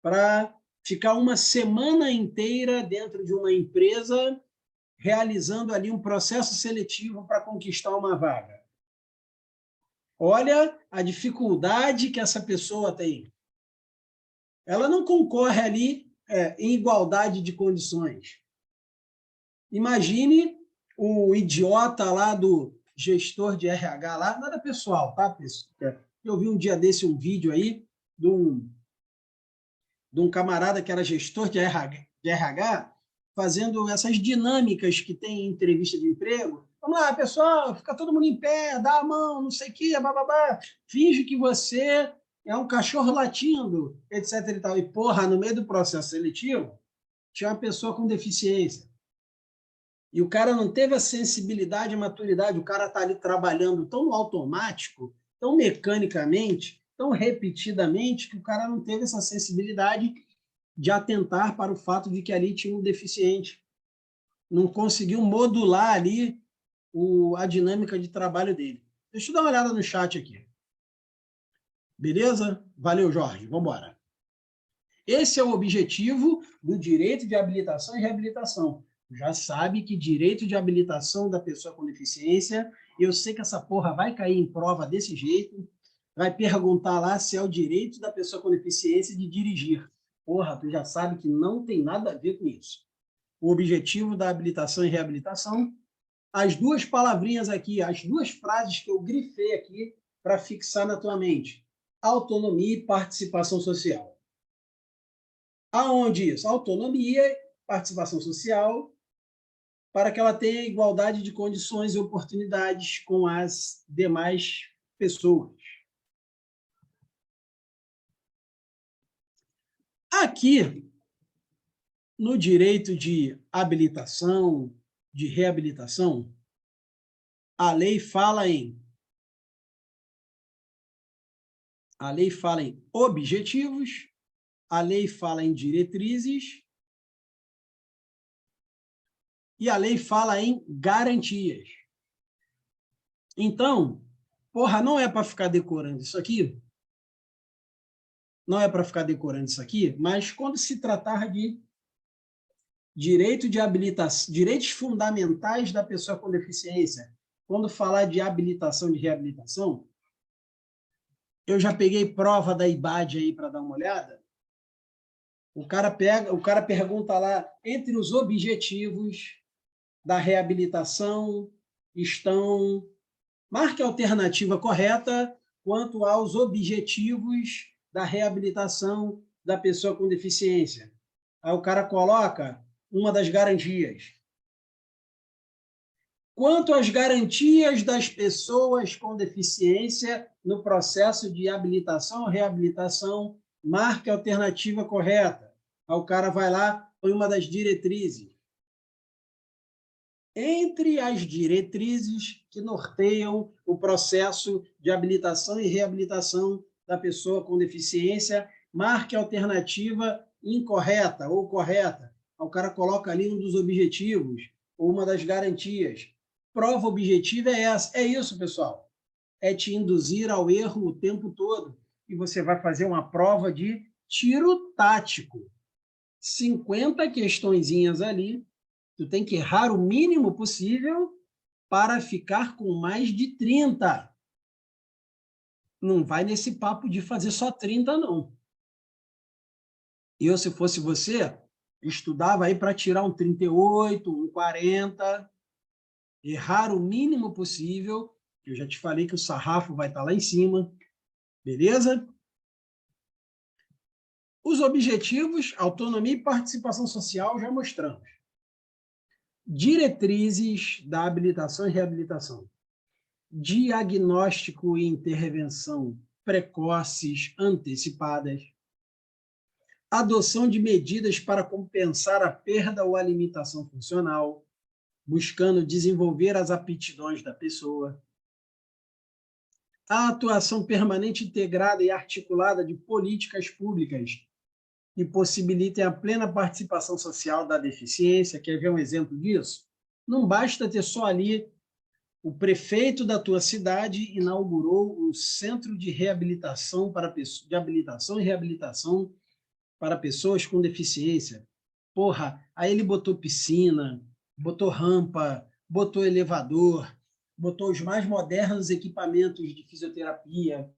para ficar uma semana inteira dentro de uma empresa realizando ali um processo seletivo para conquistar uma vaga. Olha a dificuldade que essa pessoa tem. Ela não concorre ali em igualdade de condições. Imagine o idiota lá do gestor de RH lá, nada pessoal, tá, pessoal? Eu vi um dia desse um vídeo aí de um camarada que era gestor de RH fazendo essas dinâmicas que tem em entrevista de emprego. Vamos lá, pessoal, fica todo mundo em pé, dá a mão, não sei o quê, bababá. Finge que você é um cachorro latindo, etc. E tal. E, porra, no meio do processo seletivo, tinha uma pessoa com deficiência. E o cara não teve a sensibilidade e maturidade, o cara está ali trabalhando tão automático, tão mecanicamente, tão repetidamente, que o cara não teve essa sensibilidade de atentar para o fato de que ali tinha um deficiente. Não conseguiu modular ali a dinâmica de trabalho dele. Deixa eu dar uma olhada no chat aqui. Beleza? Valeu, Jorge. Vamos embora. Esse é o objetivo do direito de habilitação e reabilitação. Já sabe que direito de habilitação da pessoa com deficiência, eu sei que essa porra vai cair em prova desse jeito, vai perguntar lá se é o direito da pessoa com deficiência de dirigir. Porra, tu já sabe que não tem nada a ver com isso. O objetivo da habilitação e reabilitação, as duas palavrinhas aqui, as duas frases que eu grifei aqui para fixar na tua mente. Autonomia e participação social. Aonde isso? Autonomia, participação social, para que ela tenha igualdade de condições e oportunidades com as demais pessoas. Aqui, no direito de habilitação, de reabilitação, a lei fala em objetivos, a lei fala em diretrizes e a lei fala em garantias. Então, porra, não é para ficar decorando isso aqui, mas quando se tratar de direito de habilitação, direitos fundamentais da pessoa com deficiência, quando falar de habilitação, de reabilitação, eu já peguei prova da IBAD aí para dar uma olhada. O cara pergunta lá, entre os objetivos da reabilitação estão... Marque a alternativa correta quanto aos objetivos da reabilitação da pessoa com deficiência. Aí o cara coloca uma das garantias. Quanto às garantias das pessoas com deficiência no processo de habilitação ou reabilitação, marque a alternativa correta. Aí o cara vai lá, põe uma das diretrizes. Entre as diretrizes que norteiam o processo de habilitação e reabilitação da pessoa com deficiência, marque a alternativa incorreta ou correta. O cara coloca ali um dos objetivos ou uma das garantias. Prova objetiva é essa. É isso, pessoal. É te induzir ao erro o tempo todo. E você vai fazer uma prova de tiro tático. 50 questõezinhas ali. Tu tem que errar o mínimo possível para ficar com mais de 30. Não vai nesse papo de fazer só 30, não. Eu, se fosse você, estudava aí para tirar um 38, um 40, errar o mínimo possível. Eu já te falei que o sarrafo vai estar lá em cima. Beleza? Os objetivos, autonomia e participação social, já mostramos. Diretrizes da habilitação e reabilitação. Diagnóstico e intervenção precoces, antecipadas. Adoção de medidas para compensar a perda ou a limitação funcional, buscando desenvolver as aptidões da pessoa. a atuação permanente, integrada e articulada de políticas públicas que possibilitem a plena participação social da deficiência. Quer ver um exemplo disso? Não basta ter só ali o prefeito da tua cidade inaugurou um centro de reabilitação de habilitação e reabilitação para pessoas com deficiência. Porra, aí ele botou piscina, botou rampa, botou elevador, botou os mais modernos equipamentos de fisioterapia,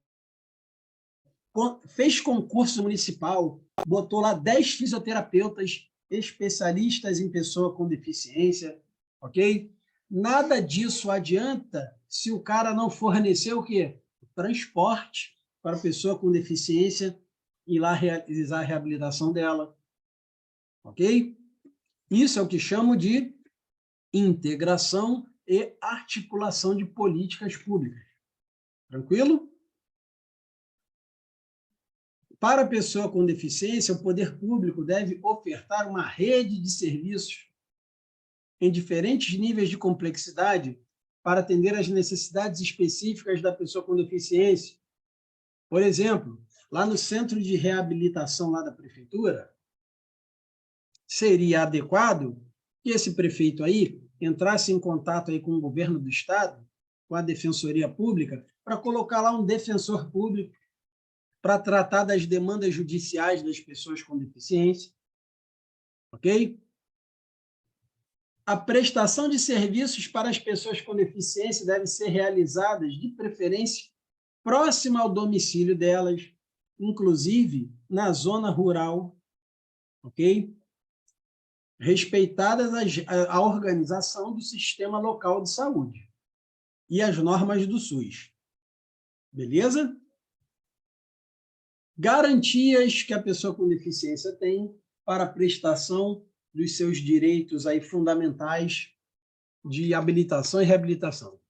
fez concurso municipal, botou lá 10 fisioterapeutas especialistas em pessoa com deficiência, ok? Nada disso adianta se o cara não fornecer o quê? Transporte para a pessoa com deficiência ir lá realizar a reabilitação dela, ok? Isso é o que chamo de integração e articulação de políticas públicas. Tranquilo? Para a pessoa com deficiência, o poder público deve ofertar uma rede de serviços em diferentes níveis de complexidade para atender às necessidades específicas da pessoa com deficiência. Por exemplo, lá no centro de reabilitação lá da prefeitura, seria adequado que esse prefeito aí entrasse em contato aí com o governo do estado, com a defensoria pública, para colocar lá um defensor público para tratar das demandas judiciais das pessoas com deficiência, ok? A prestação de serviços para as pessoas com deficiência deve ser realizada, de preferência, próxima ao domicílio delas, inclusive na zona rural, ok? Respeitadas a organização do sistema local de saúde e as normas do SUS. Beleza? Garantias que a pessoa com deficiência tem para a prestação dos seus direitos aí fundamentais de habilitação e reabilitação.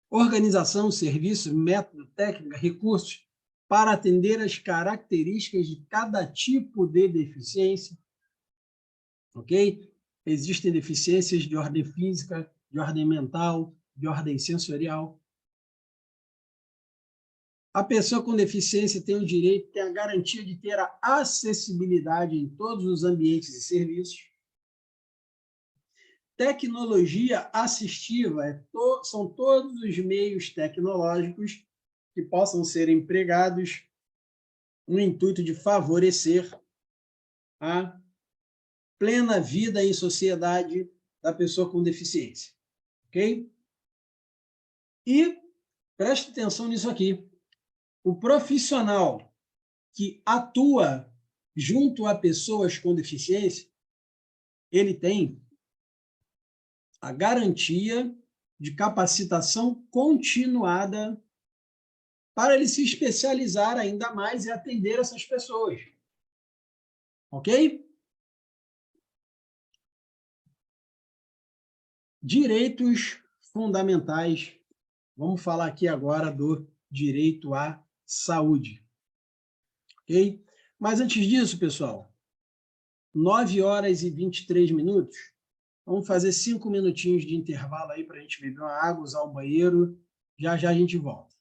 Organização, serviço, método, técnica, recursos para atender às características de cada tipo de deficiência, ok? Existem deficiências de ordem física, de ordem mental, de ordem sensorial. A pessoa com deficiência tem o direito, tem a garantia de ter a acessibilidade em todos os ambientes e serviços. Tecnologia assistiva são todos os meios tecnológicos que possam ser empregados no intuito de favorecer a plena vida em sociedade da pessoa com deficiência. Ok? E preste atenção nisso aqui. O profissional que atua junto a pessoas com deficiência, ele tem a garantia de capacitação continuada para ele se especializar ainda mais e atender essas pessoas. Ok? Direitos fundamentais. Vamos falar aqui agora do direito à saúde. Ok? Mas antes disso, pessoal, 9h23. Vamos fazer 5 minutinhos de intervalo aí para a gente beber uma água, usar o banheiro. Já já a gente volta.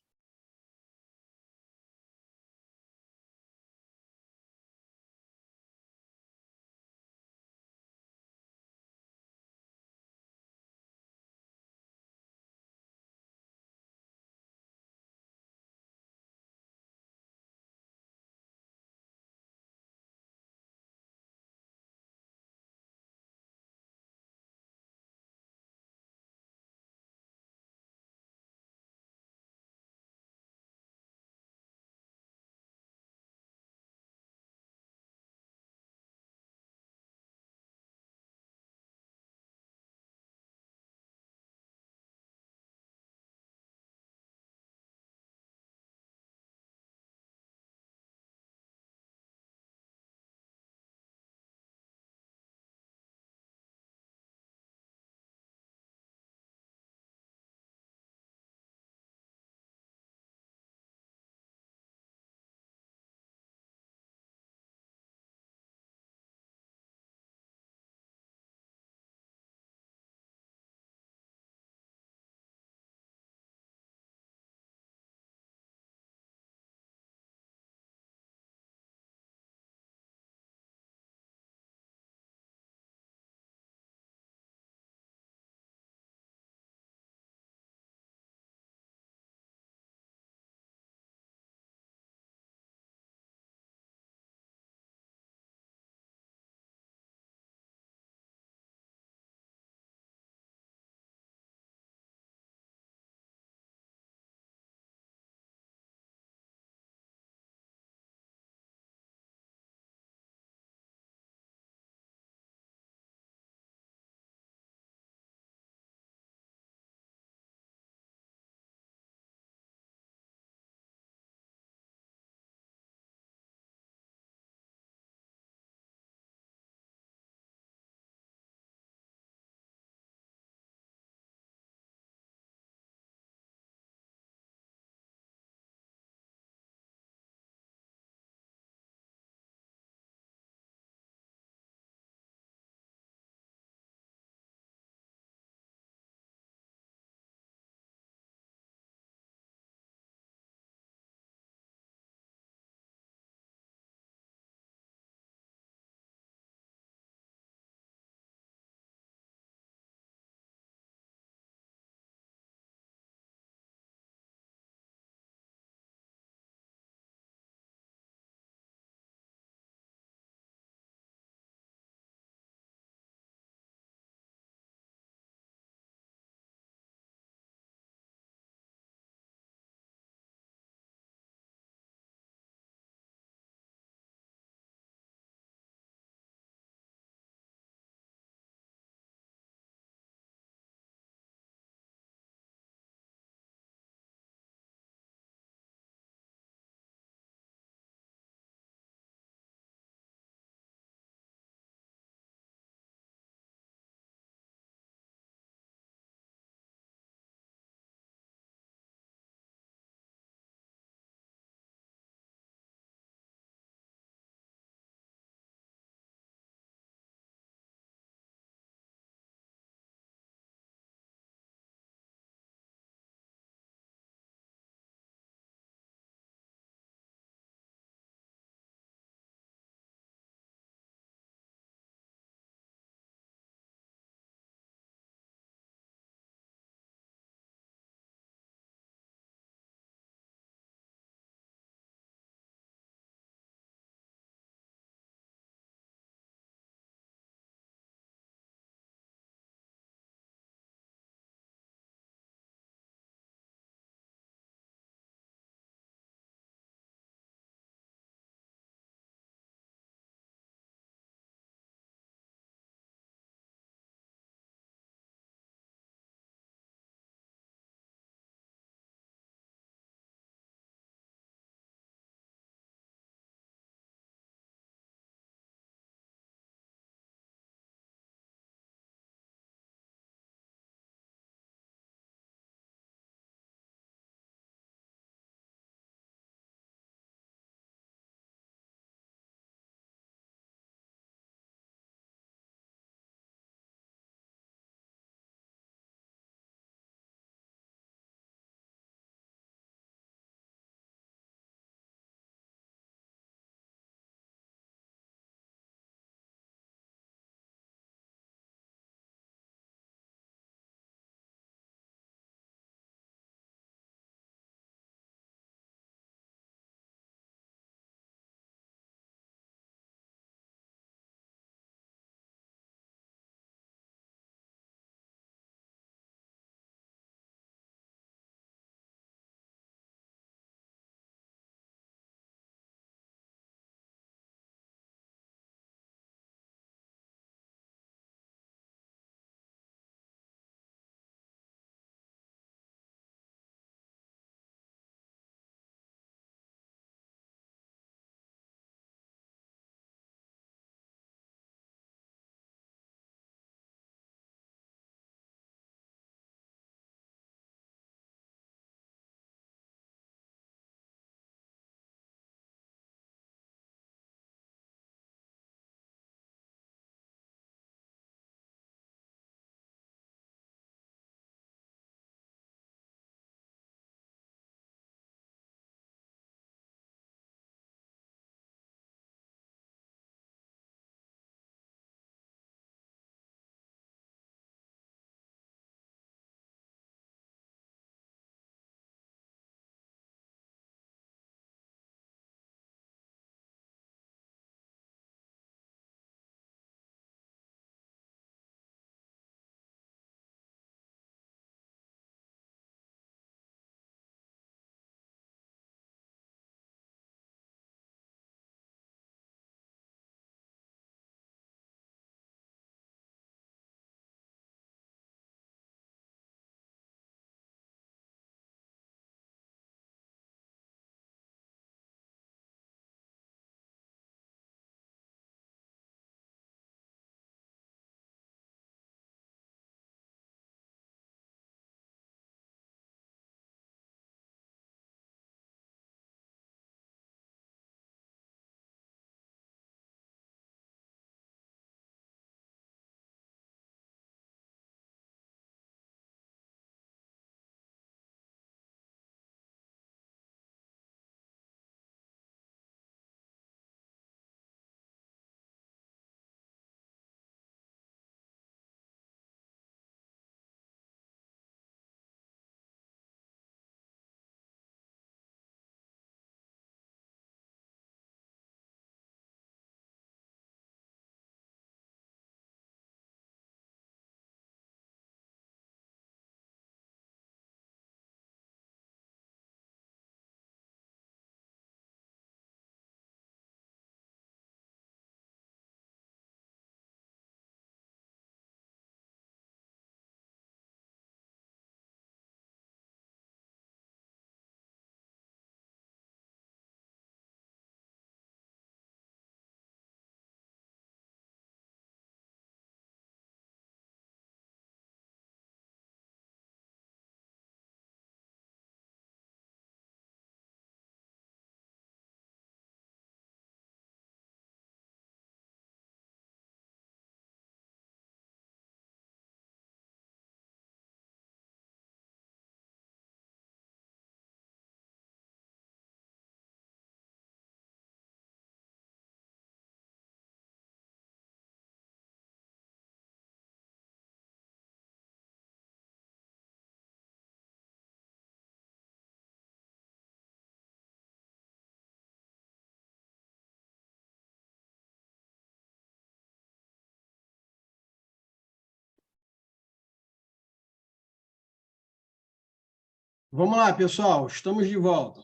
Vamos lá, pessoal, estamos de volta.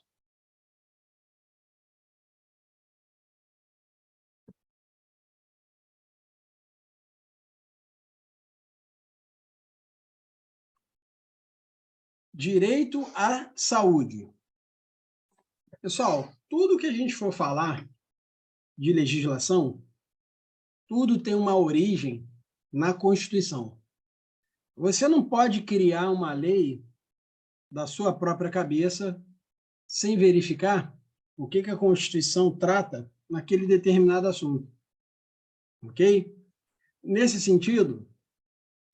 Direito à saúde. Pessoal, tudo que a gente for falar de legislação, tudo tem uma origem na Constituição. Você não pode criar uma lei da sua própria cabeça sem verificar o que a Constituição trata naquele determinado assunto. Ok? Nesse sentido,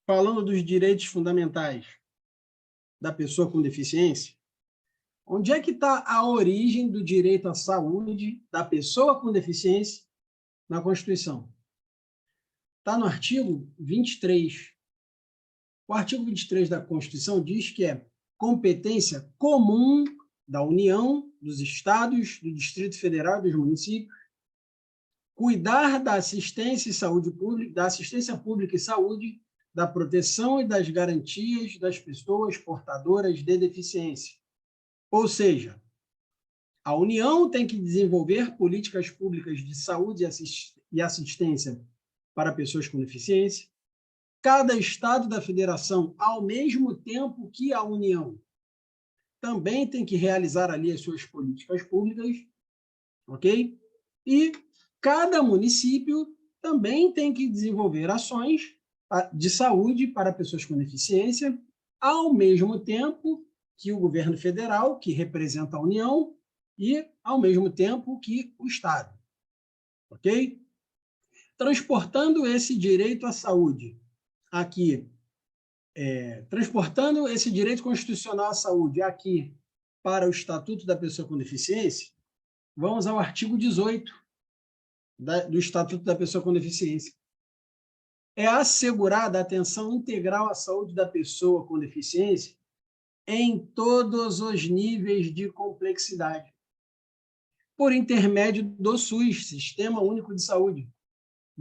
falando dos direitos fundamentais da pessoa com deficiência, onde é que está a origem do direito à saúde da pessoa com deficiência na Constituição? Está no artigo 23. O artigo 23 da Constituição diz que é competência comum da União, dos Estados, do Distrito Federal e dos municípios, cuidar da assistência e saúde pública, da assistência pública e saúde, da proteção e das garantias das pessoas portadoras de deficiência. Ou seja, a União tem que desenvolver políticas públicas de saúde e assistência para pessoas com deficiência. Cada estado da federação, ao mesmo tempo que a União, também tem que realizar ali as suas políticas públicas, ok? E cada município também tem que desenvolver ações de saúde para pessoas com deficiência, ao mesmo tempo que o governo federal, que representa a União, e ao mesmo tempo que o Estado. Ok? Transportando esse direito à saúde aqui, transportando esse direito constitucional à saúde aqui para o Estatuto da Pessoa com Deficiência, vamos ao artigo 18 do Estatuto da Pessoa com Deficiência. É assegurada a atenção integral à saúde da pessoa com deficiência em todos os níveis de complexidade, por intermédio do SUS, Sistema Único de Saúde,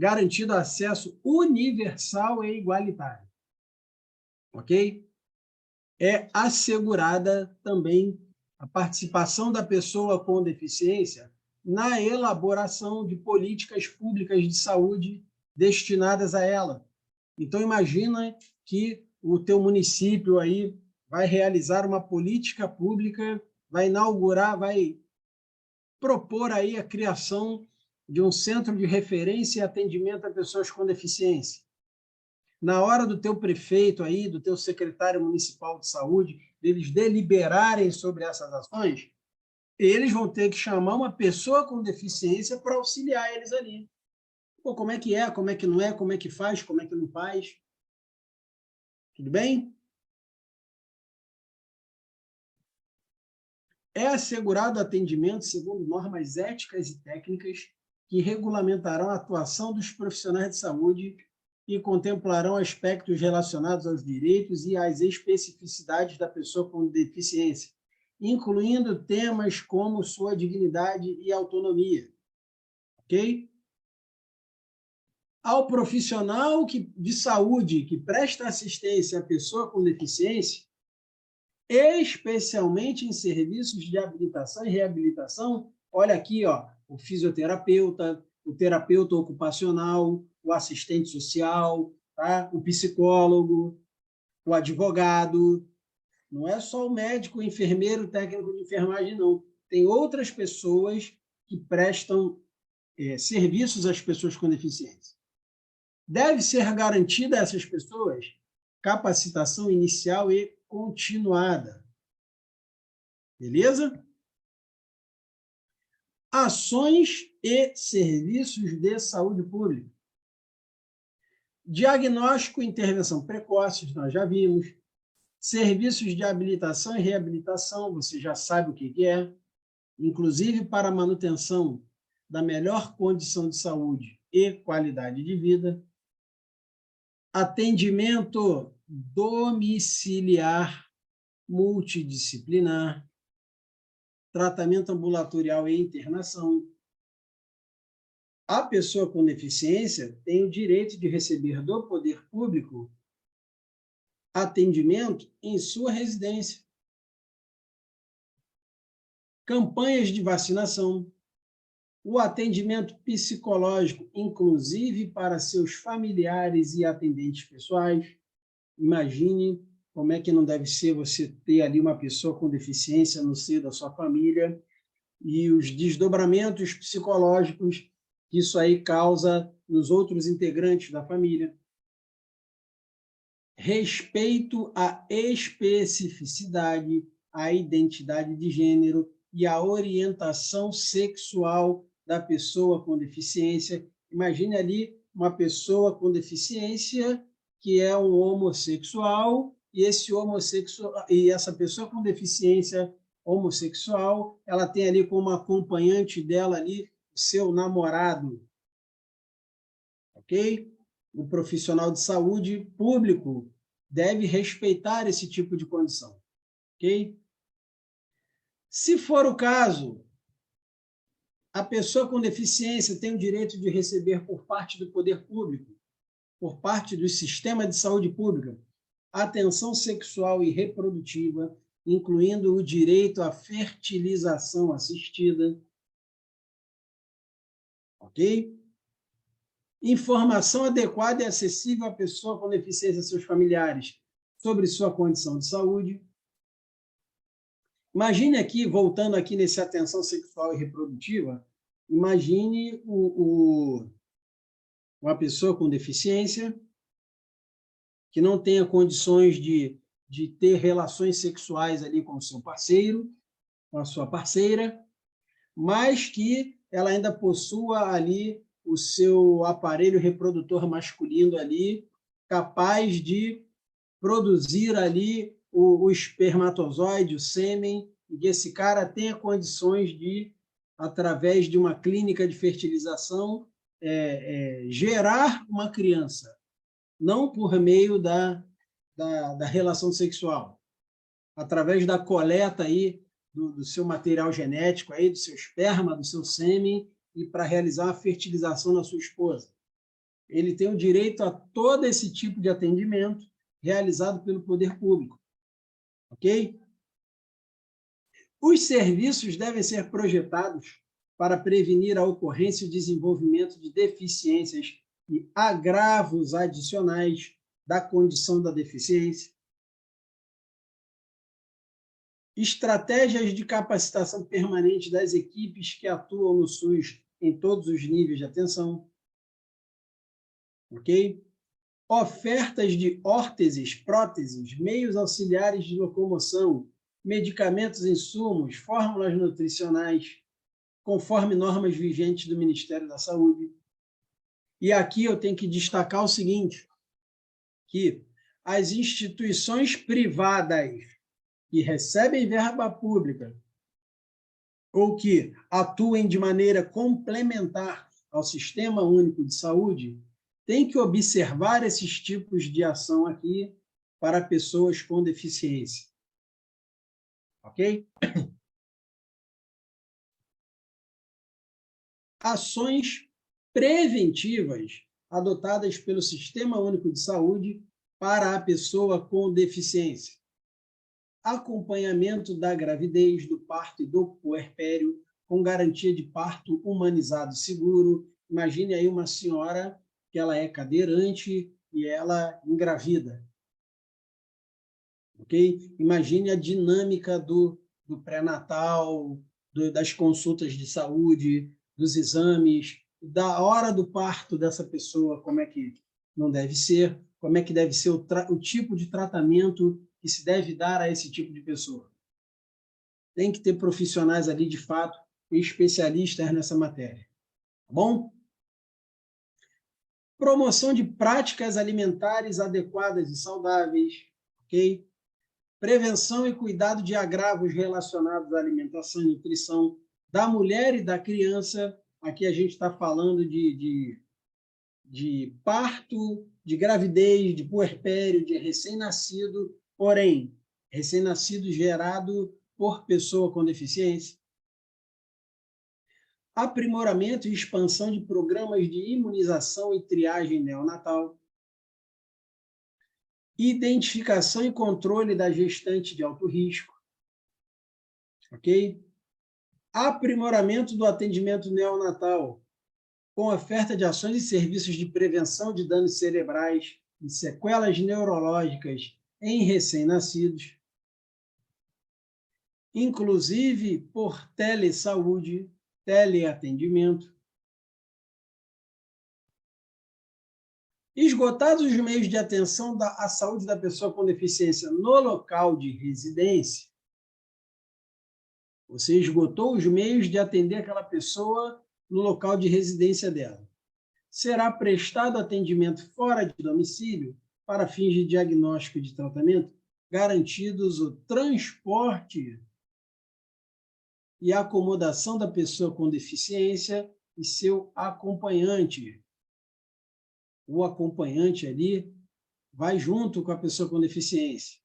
garantido acesso universal e igualitário. Ok? É assegurada também a participação da pessoa com deficiência na elaboração de políticas públicas de saúde destinadas a ela. Então, imagina que o teu município aí vai realizar uma política pública, vai inaugurar, vai propor aí a criação de um centro de referência e atendimento a pessoas com deficiência. Na hora do teu prefeito aí, do teu secretário municipal de saúde, eles deliberarem sobre essas ações, eles vão ter que chamar uma pessoa com deficiência para auxiliar eles ali. Pô, como é que não é, como é que faz, como é que não faz? Tudo bem? É assegurado atendimento segundo normas éticas e técnicas que regulamentarão a atuação dos profissionais de saúde e contemplarão aspectos relacionados aos direitos e às especificidades da pessoa com deficiência, incluindo temas como sua dignidade e autonomia. Ok? Ao profissional de saúde que presta assistência à pessoa com deficiência, especialmente em serviços de habilitação e reabilitação, olha aqui, ó, o fisioterapeuta, o terapeuta ocupacional, o assistente social, tá? O psicólogo, o advogado. Não é só o médico, o enfermeiro, o técnico de enfermagem, não. Tem outras pessoas que prestam serviços às pessoas com deficiência. Deve ser garantida a essas pessoas capacitação inicial e continuada. Beleza? Ações e serviços de saúde pública. Diagnóstico e intervenção precoces, nós já vimos. Serviços de habilitação e reabilitação, você já sabe o que é. Inclusive para a manutenção da melhor condição de saúde e qualidade de vida. Atendimento domiciliar multidisciplinar, tratamento ambulatorial e internação. A pessoa com deficiência tem o direito de receber do poder público atendimento em sua residência. campanhas de vacinação, o atendimento psicológico, inclusive para seus familiares e atendentes pessoais. Imagine como é que não deve ser você ter ali uma pessoa com deficiência no seio da sua família e os desdobramentos psicológicos que isso aí causa nos outros integrantes da família. Respeito à especificidade, à identidade de gênero e à orientação sexual da pessoa com deficiência. Imagine ali uma pessoa com deficiência que é um homossexual e essa pessoa com deficiência homossexual, ela tem ali como acompanhante dela ali o seu namorado, ok? O profissional de saúde público deve respeitar esse tipo de condição, ok? Se for o caso, a pessoa com deficiência tem o direito de receber por parte do poder público, por parte do sistema de saúde pública, atenção sexual e reprodutiva, incluindo o direito à fertilização assistida, ok? Informação adequada e acessível à pessoa com deficiência e seus familiares sobre sua condição de saúde. Imagine aqui, voltando aqui nesse atenção sexual e reprodutiva, imagine uma pessoa com deficiência que não tenha condições de ter relações sexuais ali com o seu parceiro, com a sua parceira, mas que ela ainda possua ali o seu aparelho reprodutor masculino ali, capaz de produzir ali o espermatozoide, o sêmen, e que esse cara tenha condições de, através de uma clínica de fertilização, gerar uma criança, não por meio da relação sexual, através da coleta aí do seu material genético, aí, do seu esperma, do seu sêmen, e para realizar a fertilização na sua esposa. Ele tem o direito a todo esse tipo de atendimento realizado pelo poder público. Ok? Os serviços devem ser projetados para prevenir a ocorrência e desenvolvimento de deficiências e agravos adicionais da condição da deficiência. Estratégias de capacitação permanente das equipes que atuam no SUS em todos os níveis de atenção. Ok? Ofertas de órteses, próteses, meios auxiliares de locomoção, medicamentos, insumos, fórmulas nutricionais, conforme normas vigentes do Ministério da Saúde. E aqui eu tenho que destacar o seguinte, que as instituições privadas que recebem verba pública ou que atuem de maneira complementar ao Sistema Único de Saúde têm que observar esses tipos de ação aqui para pessoas com deficiência. Ok? Ações preventivas adotadas pelo Sistema Único de Saúde para a pessoa com deficiência. Acompanhamento da gravidez, do parto e do puerpério, com garantia de parto humanizado seguro. Imagine aí uma senhora que ela é cadeirante e ela engravida. Ok? Imagine a dinâmica do pré-natal, das consultas de saúde, dos exames, da hora do parto dessa pessoa, como é que não deve ser, como é que deve ser o tipo de tratamento que se deve dar a esse tipo de pessoa. Tem que ter profissionais ali, de fato, especialistas nessa matéria. Tá bom? Promoção de práticas alimentares adequadas e saudáveis, ok? Prevenção e cuidado de agravos relacionados à alimentação e nutrição da mulher e da criança. Aqui a gente está falando de parto, de gravidez, de puerpério, de recém-nascido, porém, recém-nascido gerado por pessoa com deficiência. Aprimoramento e expansão de programas de imunização e triagem neonatal. Identificação e controle da gestante de alto risco. Ok? Aprimoramento do atendimento neonatal, com oferta de ações e serviços de prevenção de danos cerebrais e sequelas neurológicas em recém-nascidos, inclusive por telesaúde, teleatendimento. Esgotados os meios de atenção à saúde da pessoa com deficiência no local de residência, você esgotou os meios de atender aquela pessoa no local de residência dela. Será prestado atendimento fora de domicílio para fins de diagnóstico e de tratamento, garantidos o transporte e acomodação da pessoa com deficiência e seu acompanhante. O acompanhante ali vai junto com a pessoa com deficiência,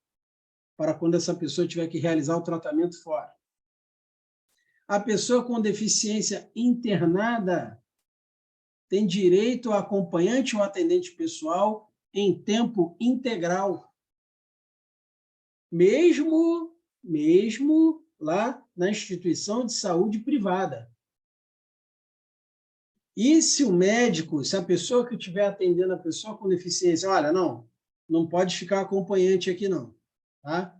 para quando essa pessoa tiver que realizar o tratamento fora. A pessoa com deficiência internada tem direito a acompanhante ou atendente pessoal em tempo integral, mesmo lá na instituição de saúde privada. E se o médico, se a pessoa que estiver atendendo a pessoa com deficiência, olha, não pode ficar acompanhante aqui não, tá?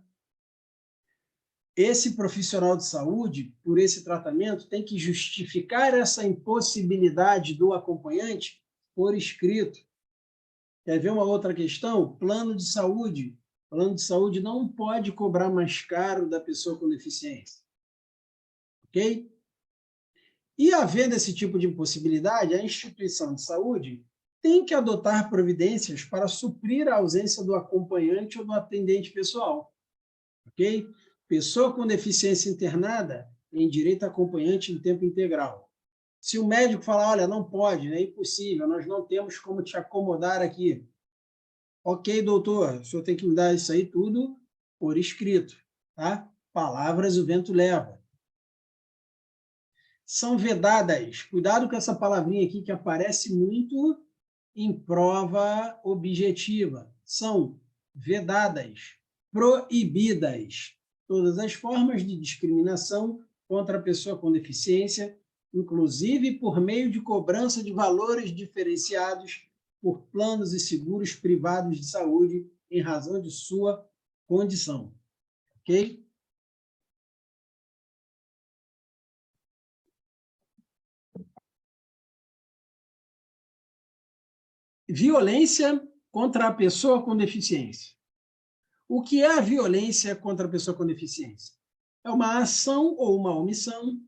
Esse profissional de saúde, por esse tratamento, tem que justificar essa impossibilidade do acompanhante por escrito. Quer ver uma outra questão? Plano de saúde. Plano de saúde não pode cobrar mais caro da pessoa com deficiência. Ok? E, havendo esse tipo de impossibilidade, a instituição de saúde tem que adotar providências para suprir a ausência do acompanhante ou do atendente pessoal. Ok? Pessoa com deficiência internada tem direito a acompanhante em tempo integral. Se o médico falar, olha, não pode, é impossível, nós não temos como te acomodar aqui. Ok, doutor, o senhor tem que me dar isso aí tudo por escrito, tá? Palavras o vento leva. São vedadas, cuidado com essa palavrinha aqui que aparece muito em prova objetiva. São vedadas, proibidas, todas as formas de discriminação contra a pessoa com deficiência, inclusive por meio de cobrança de valores diferenciados por planos e seguros privados de saúde em razão de sua condição. Ok? Violência contra a pessoa com deficiência. O que é a violência contra a pessoa com deficiência? É uma ação ou uma omissão.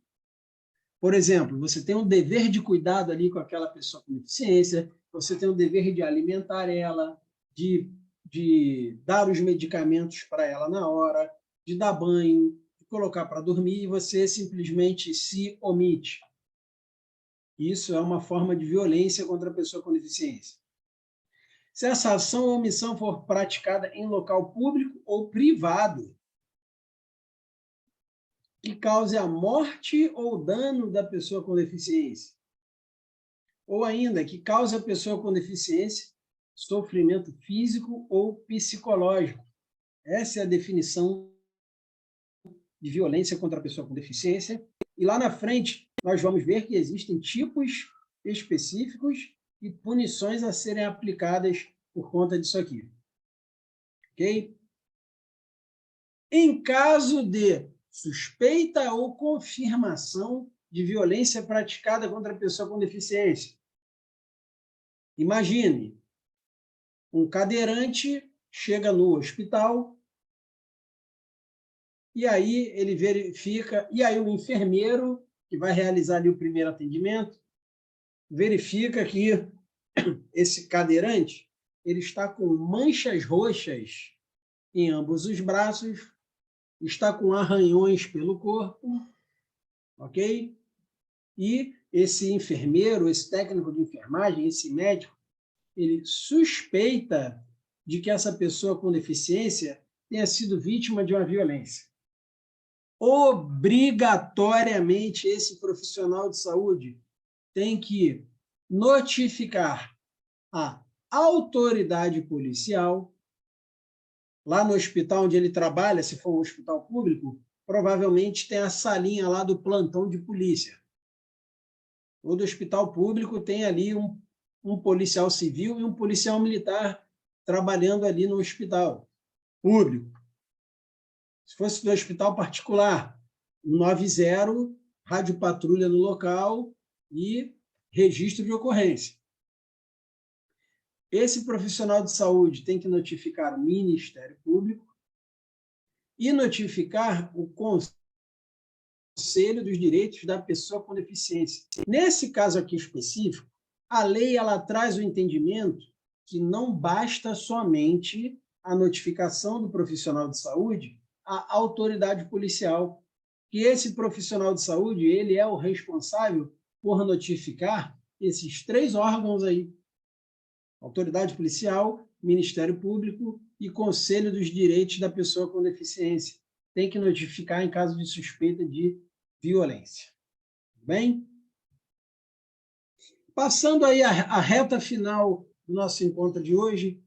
Por exemplo, você tem um dever de cuidado ali com aquela pessoa com deficiência, você tem o dever de alimentar ela, de dar os medicamentos para ela na hora, de dar banho, de colocar para dormir, e você simplesmente se omite. Isso é uma forma de violência contra a pessoa com deficiência. Se essa ação ou omissão for praticada em local público ou privado, que cause a morte ou dano da pessoa com deficiência, ou ainda que cause a pessoa com deficiência sofrimento físico ou psicológico. Essa é a definição de violência contra a pessoa com deficiência. E lá na frente, nós vamos ver que existem tipos específicos e punições a serem aplicadas por conta disso aqui. Ok? Em caso de suspeita ou confirmação de violência praticada contra a pessoa com deficiência, imagine, um cadeirante chega no hospital e aí ele verifica, e aí o enfermeiro, que vai realizar ali o primeiro atendimento, verifica que esse cadeirante ele está com manchas roxas em ambos os braços, está com arranhões pelo corpo, ok? E esse enfermeiro, esse técnico de enfermagem, esse médico, ele suspeita de que essa pessoa com deficiência tenha sido vítima de uma violência. Obrigatoriamente, esse profissional de saúde tem que notificar a autoridade policial, lá no hospital onde ele trabalha, se for um hospital público, provavelmente tem a salinha lá do plantão de polícia. Todo hospital público tem ali um policial civil e um policial militar trabalhando ali no hospital público. Se fosse do hospital particular, 90, rádio patrulha no local e registro de ocorrência. Esse profissional de saúde tem que notificar o Ministério Público e notificar o Conselho dos Direitos da Pessoa com Deficiência. Nesse caso aqui específico, a lei ela traz o entendimento que não basta somente a notificação do profissional de saúde à autoridade policial, que esse profissional de saúde ele é o responsável por notificar esses 3 órgãos aí: autoridade policial, Ministério Público e Conselho dos Direitos da Pessoa com Deficiência. Tem que notificar em caso de suspeita de violência. Bem? Passando aí a reta final do nosso encontro de hoje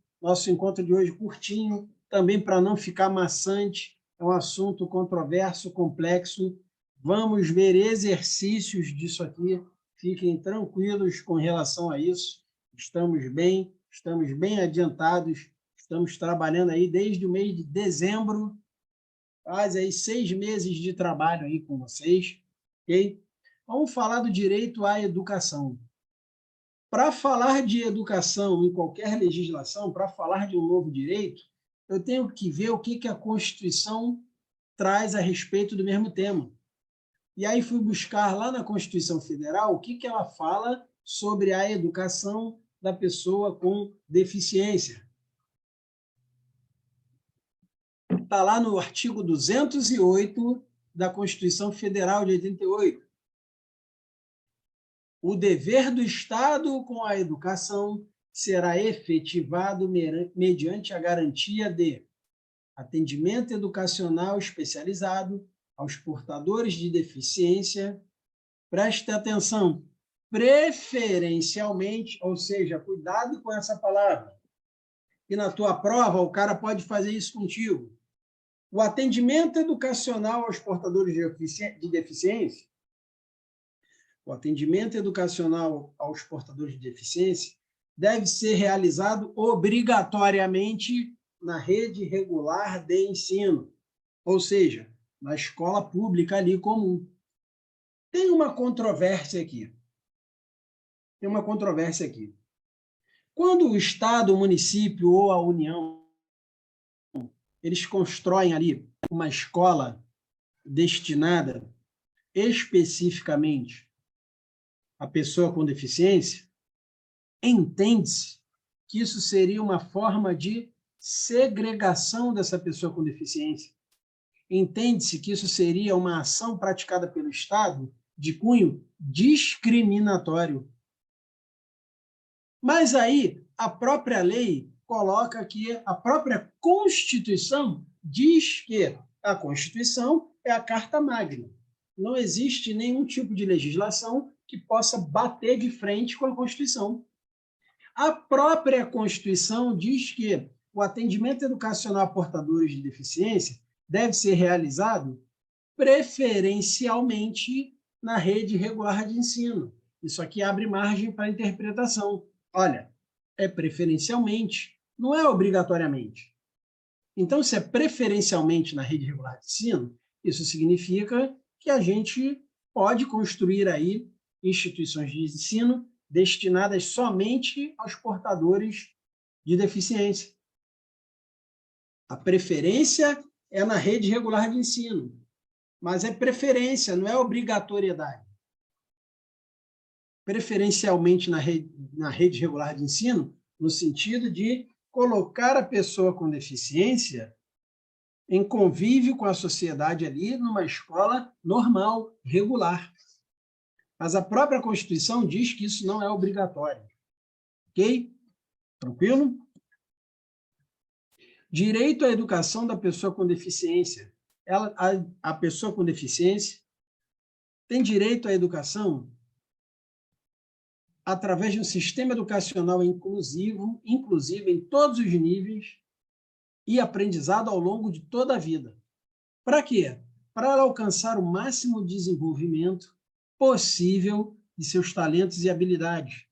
curtinho, também para não ficar maçante, é um assunto controverso, complexo. Vamos ver exercícios disso aqui, fiquem tranquilos com relação a isso. Estamos bem adiantados, estamos trabalhando aí desde o mês de dezembro, faz aí 6 meses de trabalho aí com vocês, ok? Vamos falar do direito à educação. Para falar de educação em qualquer legislação, para falar de um novo direito, eu tenho que ver o que a Constituição traz a respeito do mesmo tema. E aí fui buscar lá na Constituição Federal o que ela fala sobre a educação da pessoa com deficiência. Está lá no artigo 208 da Constituição Federal de 88. O dever do Estado com a educação será efetivado mediante a garantia de atendimento educacional especializado aos portadores de deficiência. Preste atenção, preferencialmente, ou seja, cuidado com essa palavra. E na tua prova, o cara pode fazer isso contigo. O atendimento educacional aos portadores de deficiência, o atendimento educacional aos portadores de deficiência deve ser realizado obrigatoriamente na rede regular de ensino, ou seja, na escola pública ali comum. Tem uma controvérsia aqui. Quando o Estado, o município ou a União, eles constroem ali uma escola destinada especificamente à pessoa com deficiência, entende-se que isso seria uma forma de segregação dessa pessoa com deficiência. Entende-se que isso seria uma ação praticada pelo Estado de cunho discriminatório. Mas aí a própria lei coloca que a própria Constituição diz que a Constituição é a Carta Magna. Não existe nenhum tipo de legislação que possa bater de frente com a Constituição. A própria Constituição diz que o atendimento educacional a portadores de deficiência deve ser realizado preferencialmente na rede regular de ensino. Isso aqui abre margem para interpretação. Olha, é preferencialmente, não é obrigatoriamente. Então, se é preferencialmente na rede regular de ensino, isso significa que a gente pode construir aí instituições de ensino destinadas somente aos portadores de deficiência. A preferência é na rede regular de ensino, mas é preferência, não é obrigatoriedade. Preferencialmente na rede regular de ensino, no sentido de colocar a pessoa com deficiência em convívio com a sociedade ali numa escola normal, regular. Mas a própria Constituição diz que isso não é obrigatório. Ok? Tranquilo? Direito à educação da pessoa com deficiência. A pessoa com deficiência tem direito à educação através de um sistema educacional inclusivo em todos os níveis e aprendizado ao longo de toda a vida. Para quê? para ela alcançar o máximo desenvolvimento possível de seus talentos e habilidades.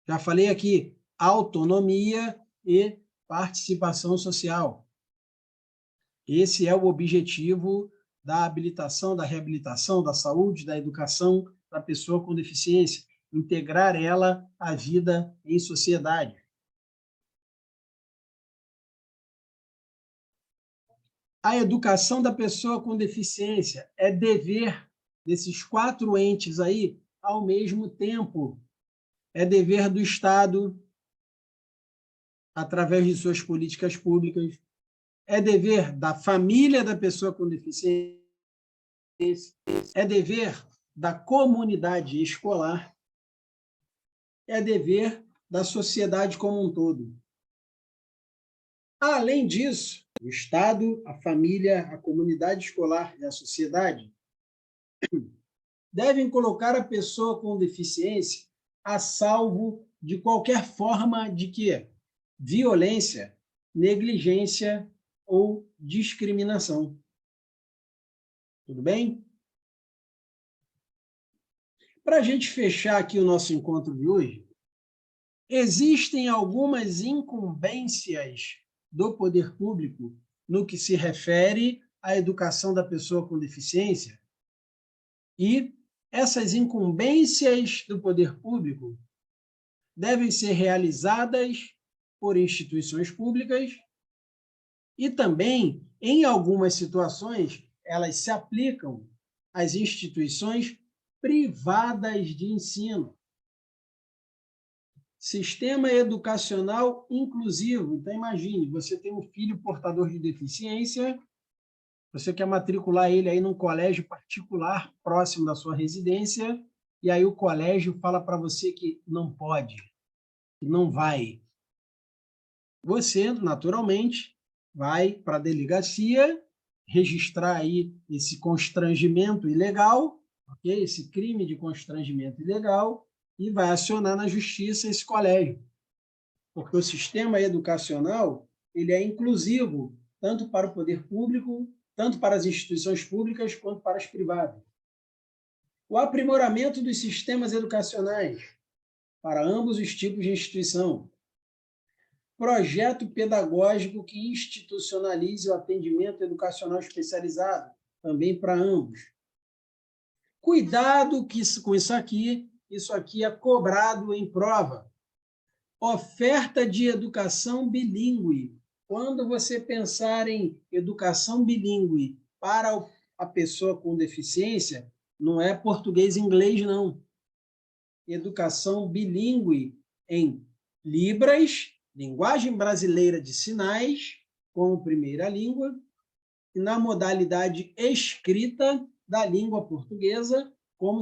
Já falei aqui, autonomia e participação social. Esse é o objetivo da habilitação, da reabilitação, da saúde, da educação da pessoa com deficiência, integrar ela à vida em sociedade. A educação da pessoa com deficiência é dever desses 4 entes aí ao mesmo tempo. É dever do Estado, através de suas políticas públicas, é dever da família da pessoa com deficiência, é dever da comunidade escolar, é dever da sociedade como um todo. Além disso, o Estado, a família, a comunidade escolar e a sociedade devem colocar a pessoa com deficiência a salvo de qualquer forma de quê? Violência, negligência ou discriminação. Tudo bem? Para a gente fechar aqui o nosso encontro de hoje, existem algumas incumbências do poder público no que se refere à educação da pessoa com deficiência, e essas incumbências do poder público devem ser realizadas por instituições públicas e também, em algumas situações, elas se aplicam às instituições privadas de ensino. Sistema educacional inclusivo. Então, imagine, você tem um filho portador de deficiência, você quer matricular ele aí num colégio particular próximo da sua residência, e aí o colégio fala para você que não pode, que não vai. Você, naturalmente, vai para a delegacia registrar aí esse constrangimento ilegal, okay? Esse crime de constrangimento ilegal, e vai acionar na justiça esse colégio. Porque o sistema educacional ele é inclusivo, tanto para o poder público, tanto para as instituições públicas, quanto para as privadas. O aprimoramento dos sistemas educacionais para ambos os tipos de instituição. Projeto pedagógico que institucionalize o atendimento educacional especializado, também para ambos. Cuidado com isso aqui é cobrado em prova. Oferta de educação bilíngue. Quando você pensar em educação bilíngue para a pessoa com deficiência, não é português e inglês, não. Educação bilíngue em Libras, linguagem brasileira de sinais, como primeira língua, e na modalidade escrita da língua portuguesa como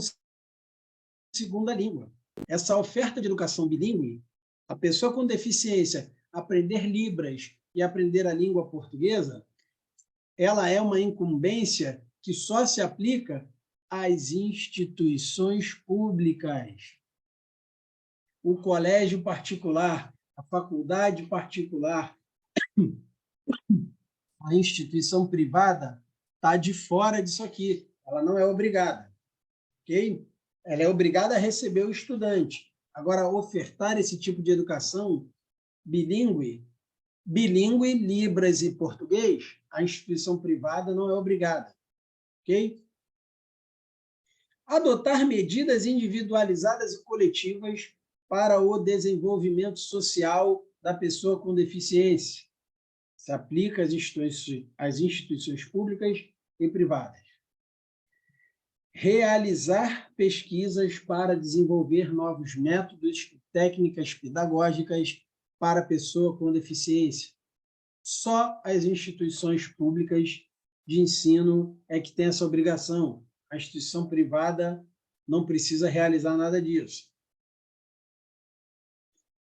segunda língua. Essa oferta de educação bilíngue, a pessoa com deficiência aprender Libras e aprender a língua portuguesa, ela é uma incumbência que só se aplica às instituições públicas. O colégio particular, a faculdade particular, a instituição privada está de fora disso aqui. Ela não é obrigada, ok? Ela é obrigada a receber o estudante. Agora, ofertar esse tipo de educação bilíngue, Libras e português, a instituição privada não é obrigada, ok? Adotar medidas individualizadas e coletivas para o desenvolvimento social da pessoa com deficiência. Se aplica às instituições públicas e privadas. Realizar pesquisas para desenvolver novos métodos e técnicas pedagógicas para a pessoa com deficiência. Só as instituições públicas de ensino é que tem essa obrigação. A instituição privada não precisa realizar nada disso.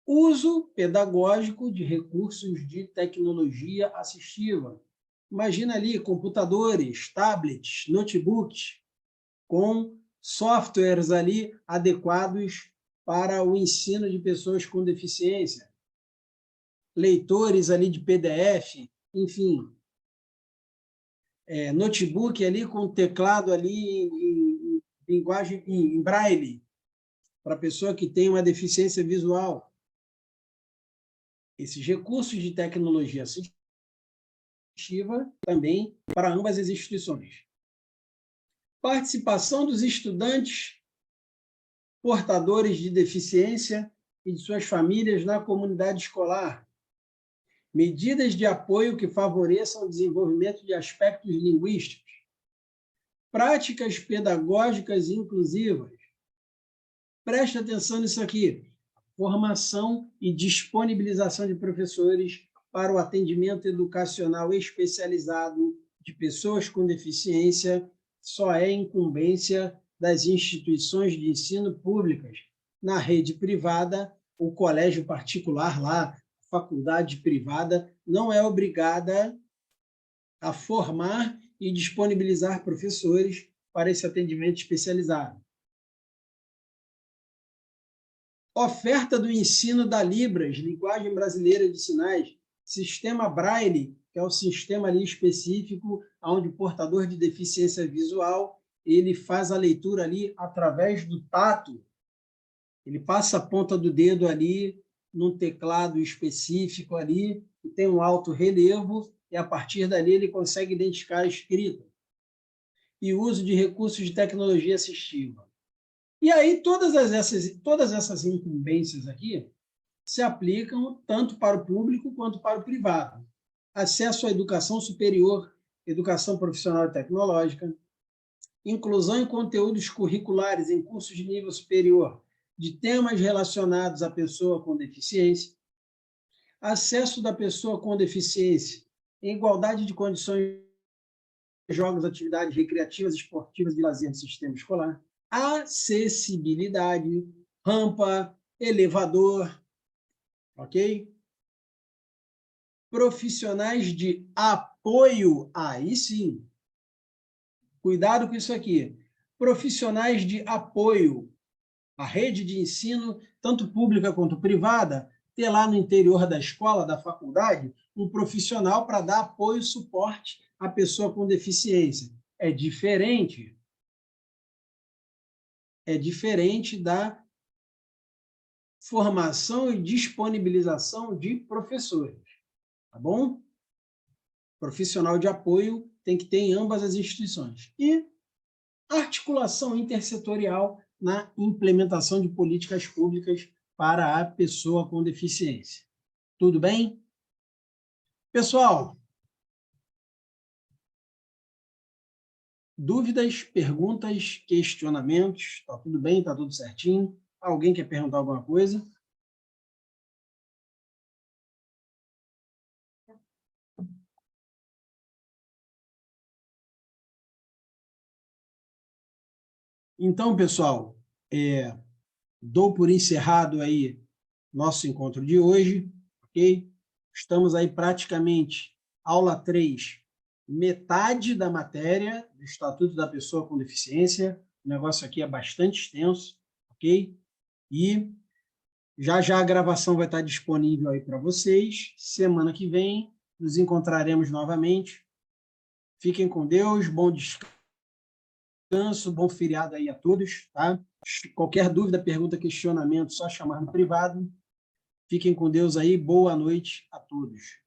Uso pedagógico de recursos de tecnologia assistiva. Imagina ali computadores, tablets, notebooks, com softwares ali adequados para o ensino de pessoas com deficiência. Leitores ali de PDF, enfim. notebook ali com teclado ali em linguagem em braille, para a pessoa que tem uma deficiência visual. Esses recursos de tecnologia assistiva também para ambas as instituições. Participação dos estudantes portadores de deficiência e de suas famílias na comunidade escolar. Medidas de apoio que favoreçam o desenvolvimento de aspectos linguísticos. Práticas pedagógicas inclusivas. Preste atenção nisso aqui. Formação e disponibilização de professores para o atendimento educacional especializado de pessoas com deficiência só é incumbência das instituições de ensino públicas. Na rede privada, o colégio particular lá, a faculdade privada, não é obrigada a formar e disponibilizar professores para esse atendimento especializado. Oferta do ensino da Libras, Linguagem Brasileira de Sinais, Sistema Braille, que é o sistema ali específico onde o portador de deficiência visual ele faz a leitura ali através do tato. Ele passa a ponta do dedo ali num teclado específico ali, que tem um alto relevo, e a partir dali ele consegue identificar a escrita. E uso de recursos de tecnologia assistiva. E aí todas essas incumbências aqui se aplicam tanto para o público quanto para o privado. Acesso à educação superior, educação profissional e tecnológica, inclusão em conteúdos curriculares em cursos de nível superior de temas relacionados à pessoa com deficiência, acesso da pessoa com deficiência em igualdade de condições, jogos, atividades recreativas, esportivas e de lazer no sistema escolar, acessibilidade, rampa, elevador, ok? Profissionais de apoio, aí sim, cuidado com isso aqui, profissionais de apoio, a rede de ensino, tanto pública quanto privada, ter lá no interior da escola, da faculdade, um profissional para dar apoio e suporte à pessoa com deficiência. É diferente da formação e disponibilização de professores, tá bom? Profissional de apoio tem que ter em ambas as instituições. E articulação intersetorial na implementação de políticas públicas para a pessoa com deficiência. Tudo bem? Pessoal, dúvidas, perguntas, questionamentos? Está tudo bem? Está tudo certinho? Alguém quer perguntar alguma coisa? Então, pessoal, dou por encerrado aí nosso encontro de hoje, ok? Estamos aí praticamente, aula 3, metade da matéria do Estatuto da Pessoa com Deficiência. O negócio aqui é bastante extenso, ok? E já a gravação vai estar disponível aí para vocês. Semana que vem nos encontraremos novamente. Fiquem com Deus, bom descanso, bom feriado aí a todos, tá? Qualquer dúvida, pergunta, questionamento, só chamar no privado. Fiquem com Deus aí, boa noite a todos.